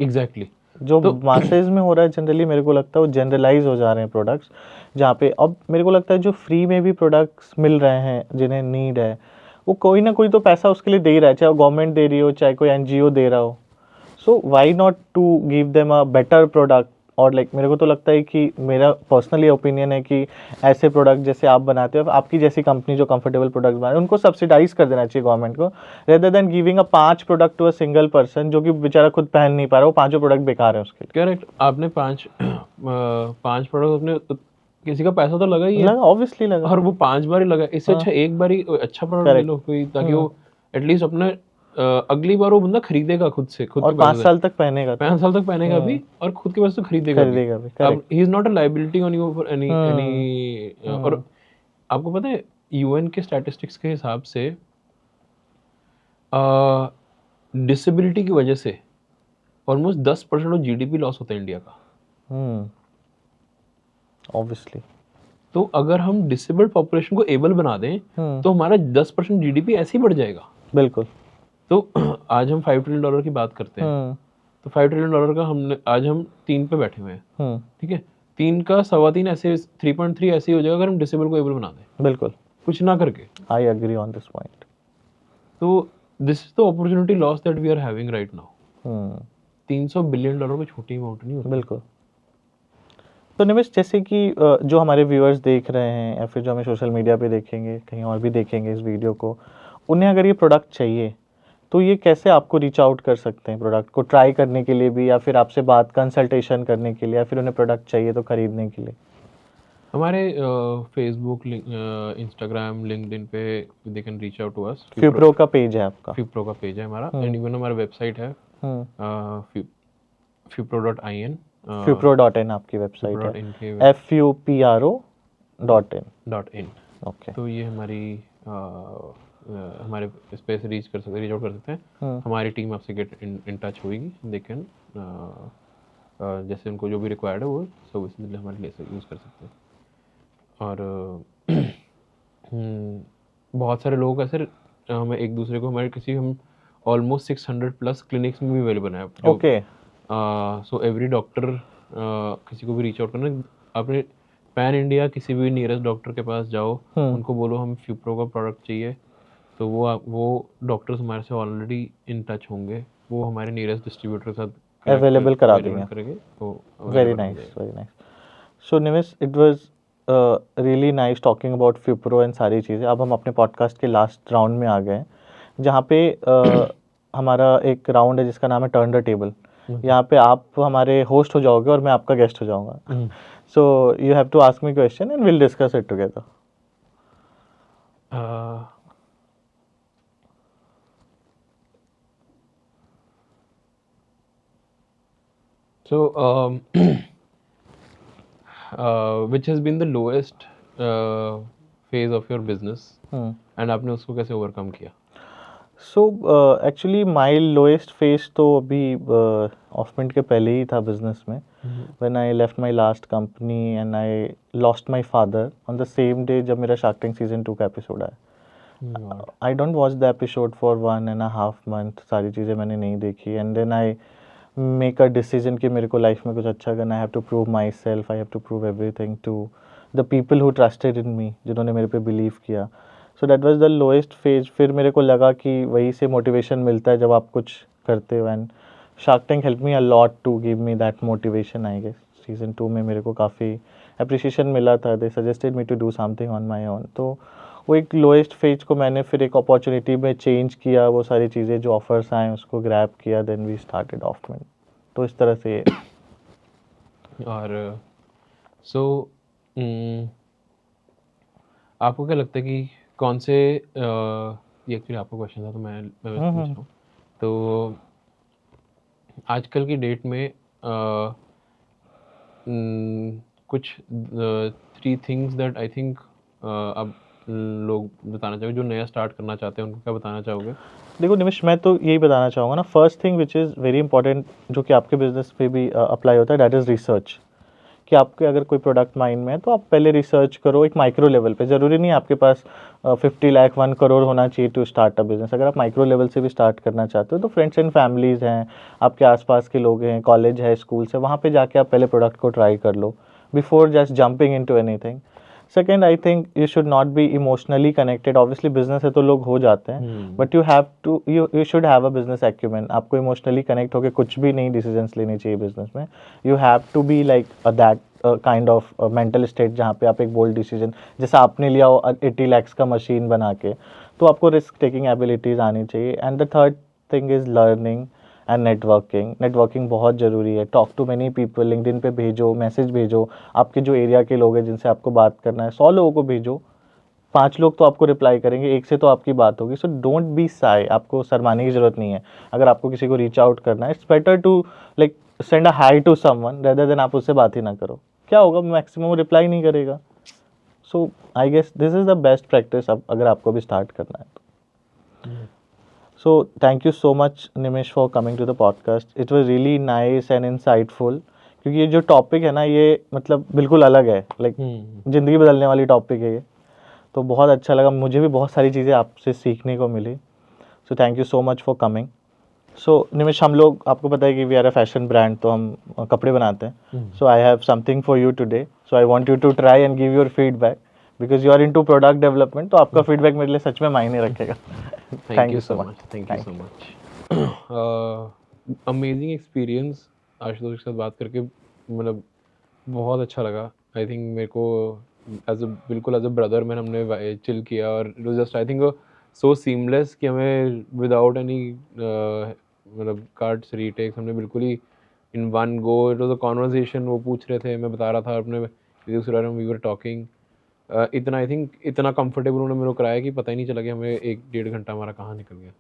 एग्जैक्टली। जो मासेज में हो रहा है जनरली, मेरे को लगता है वो जनरलाइज हो जा रहे हैं प्रोडक्ट्स, जहाँ पे अब मेरे को लगता है जो फ्री में भी प्रोडक्ट्स मिल रहे हैं जिन्हें नीड है, वो कोई ना कोई तो पैसा उसके लिए दे ही रहा है, चाहे गवर्नमेंट दे रही हो, चाहे कोई एनजीओ दे रहा हो। So why not to give them a better product. और लाइक मेरे को तो लगता है कि मेरा पर्सनली ओपिनियन है कि ऐसे प्रोडक्ट जैसे आप बनाते हो, आपकी जैसी कंपनी जो कंफर्टेबल प्रोडक्ट बना रही है, उनको सब्सिडाइज कर देना चाहिए गवर्नमेंट को, rather than giving a 5 product to a single person जो कि बेचारा खुद पहन नहीं पा रहा, वो 5 प्रोडक्ट बेकार है उसके लिए। करेक्ट। आपने 5 प्रोडक्ट अपने, तो किसी का पैसा तो लगा ही है, लगा, ऑब्वियसली लगा। और वो 5 बार ही लगा। इससे अच्छा एक बार ही अच्छा प्रोडक्ट ले लो कोई, ताकि वो एटलीस्ट अपने अगली बार वो बंदा खरीदेगा खुद से, खुद और के 5 पैसे साल तक पहनेगा। 5 साल तक पहनेगा भी, और खुद के पैसे तो खरीदेगा भी। अब ही is not a liability on you for any. और आपको पता है यूएन के स्टैटिस्टिक्स के हिसाब से डिसेबिलिटी की वजह से ऑलमोस्ट 10% ऑफ जीडीपी लॉस होता है इंडिया का। ऑब्वियसली। तो अगर हम डिसेबल्ड पॉपुलेशन को एबल बना दें, तो हमारा 10% जीडीपी ऐसे ही बढ़ जाएगा। बिल्कुल। तो आज हम $5 ट्रिलियन की बात करते हैं, तो $5 ट्रिलियन का हमने आज हम 3 पे बैठे हुए हैं, ठीक है। 3 का 3.25 ऐसे 3.3 ऐसे ही हो जाएगा अगर हम डिसेबल को एबल बना दें, बिल्कुल, कुछ ना करके। I agree on this point. तो this is the opportunity loss that we are having right now. $300 billion कोई छोटी अमाउंट नहीं होती। बिल्कुल। तो निमिष, जैसे कि जो हमारे व्यूअर्स देख रहे हैं या फिर जो हमें सोशल मीडिया पे देखेंगे, कहीं और भी देखेंगे इस वीडियो को, उन्हें अगर ये प्रोडक्ट चाहिए तो ये कैसे आपको रीच आउट कर सकते हैं प्रोडक्ट को ट्राई करने के लिए भी, या फिर आपसे बात कंसल्टेशन करने के लिए, या फिर उन्हें प्रोडक्ट चाहिए तो खरीदने के लिए? हमारे फेसबुक, इंस्टाग्राम, लिंक्डइन पे they can reach out to us. Fupro का पेज है आपका? फ्यूप्रो का पेज है हमारा, एंड इवन हमारा वेबसाइट है fupro.in। fupro.in आपकी वेबसाइट है, fupro.in। ओके। तो ये हमारी हमारे इस पे से रीच आउट कर सकते हैं। हमारी टीम आपसे गेट इन टच होगी, दे कैन जैसे उनको जो भी रिक्वायर्ड है वो सर्विस हमारे लिए यूज़ कर सकते हैं। और बहुत सारे लोग ऐसे हमें एक दूसरे को हम ऑलमोस्ट 600+ क्लिनिक्स में भी अवेलेबल है। ओके। सो एवरी डॉक्टर किसी को भी रीच आउट करना, अपने पैन इंडिया किसी भी नियरेस्ट डॉक्टर के पास जाओ, उनको बोलो हम फ्यूप्रो का प्रोडक्ट चाहिए, तो वो डॉक्टर्स हमारे से ऑलरेडी इन टच होंगे, वो हमारे नियरेस्ट डिस्ट्रीब्यूटर के साथ अवेलेबल करा देंगे। तो very nice, very nice. So Nimish, it was really nice talking about Fupro and सारी चीज़ें। अब हम अपने पॉडकास्ट के लास्ट राउंड में आ गए हैं, जहाँ पे हमारा एक राउंड है जिसका नाम है टर्न द टेबल। यहाँ पे आप हमारे होस्ट हो जाओगे और मैं आपका गेस्ट हो जाऊंगा। So you have to ask me question and will discuss it together. So, which has been the lowest phase of your business, and आपने उसको कैसे overcome किया? So actually my lowest phase तो अभी ऑफमिंट के पहले ही था बिजनेस में, when I left my last company and I lost my father on the same day जब मेरा शार्क टैंक सीजन 2 का एपिसोड आया। I don't watch the episode for 1.5 month, सारी चीज़ें मैंने नहीं देखी, and then I make a decision कि मेरे को लाइफ में कुछ अच्छा करना, आई have to prove myself, I have to prove everything to the people who trusted in me, जिन्होंने मेरे पे बिलीव किया। So that was the lowest phase. फिर मेरे को लगा कि वहीं से मोटिवेशन मिलता है जब आप कुछ करते हो, and Shark Tank help me a lot to give me that motivation. I guess season 2 में मेरे को काफ़ी अप्रिसिएशन मिला था, they suggested me to do something on my own. तो वो एक लोएस्ट फेज को मैंने फिर एक अपॉर्चुनिटी में चेंज किया, वो सारी चीज़ें जो ऑफर्स आए उसको ग्रैब किया, देन वी स्टार्टेड ऑफमिंट। तो इस तरह से। और सो आपको क्या लगता है कि कौन से ये एक्चुअली आपका क्वेश्चन था, तो मैं वैसे पूछ रहा हूँ। तो आजकल की डेट में कुछ 3 थिंग्स दैट आई थिंक अब लोग बताना चाहोगे, जो नया स्टार्ट करना चाहते हैं, उनको क्या बताना चाहोगे? देखो निमिष, मैं तो यही बताना चाहूँगा ना, first thing which is very important जो कि आपके बिजनेस पे भी अप्लाई होता है, दैट इज़ रिसर्च। कि आपके अगर कोई प्रोडक्ट माइंड में है तो आप पहले रिसर्च करो एक माइक्रो लेवल पे। ज़रूरी नहीं आपके पास 50 लाख 1 करोड़ होना चाहिए टू स्टार्ट अ बिजनेस। अगर आप माइक्रो लेवल से भी स्टार्ट करना चाहते हो तो फ्रेंड्स एंड फैमिलीज़ हैं, आपके आसपास के लोग हैं, कॉलेज है, स्कूल्स है, वहाँ पे जाके आप पहले प्रोडक्ट को ट्राई कर लो before just jumping into anything. Second, I think you should not be emotionally connected. Obviously business है तो लोग हो जाते हैं, but you should have a business acumen. आपको इमोशनली कनेक्ट होकर कुछ भी नहीं डिसीजंस लेने चाहिए बिजनेस में। You have to be like that kind of mental state जहाँ पे आप एक बोल्ड डिसीजन, जैसा आपने लिया हो 80 लैक्स का मशीन बना के, तो आपको रिस्क टेकिंग एबिलिटीज़ आनी चाहिए। And the third thing is learning and networking. Networking बहुत ज़रूरी है। Talk to many people, LinkedIn पे भेजो, मैसेज भेजो, आपके जो एरिया के लोग हैं जिनसे आपको बात करना है 100 लोगों को भेजो, 5 लोग तो आपको रिप्लाई करेंगे, एक से तो आपकी बात होगी। सो डोंट बी साई, आपको शर्माने की ज़रूरत नहीं है। अगर आपको किसी को रीच आउट करना है, it's better to like send a hi to someone rather than आप उससे बात ही ना करो। क्या होगा, मैक्सिमम रिप्लाई नहीं करेगा। So I guess this is the best practice अगर आपको भी स्टार्ट करना है तो। So thank you so much Nimish for coming to the podcast. It was really nice and insightful, क्योंकि ये जो टॉपिक है ना, ये मतलब बिल्कुल अलग है, लाइक ज़िंदगी बदलने वाली टॉपिक है ये। तो बहुत अच्छा लगा, मुझे भी बहुत सारी चीज़ें आपसे सीखने को मिली। So thank you so much for coming. So Nimish, हम लोग, आपको पता है कि we are a fashion brand, तो हम कपड़े बनाते हैं। So I have something for you today, so I want you to try and give your feedback because you are into product development, तो आपका फीडबैक मेरे लिए सच में मायने रखेगा। Thank you so much, thank you so much. Amazing experience Ashutosh के साथ बात करके, मतलब बहुत अच्छा लगा। आई थिंक मेरे को बिल्कुल एज अ ब्रदर मैन हमने चिल किया, और it was just I think so seamless कि हमें विदाउट एनी मतलब कार्ड्स रीटेक्स, हमने बिल्कुल ही in one go, it was a conversation. वो पूछ रहे थे, मैं बता रहा था अपने एक दूसरे बारे में, वी वर टॉकिंग। इतना आई थिंक इतना कंफर्टेबल उन्होंने मेरे को कराया कि पता ही नहीं चला कि हमें 1-1.5 घंटा हमारा कहाँ निकल गया।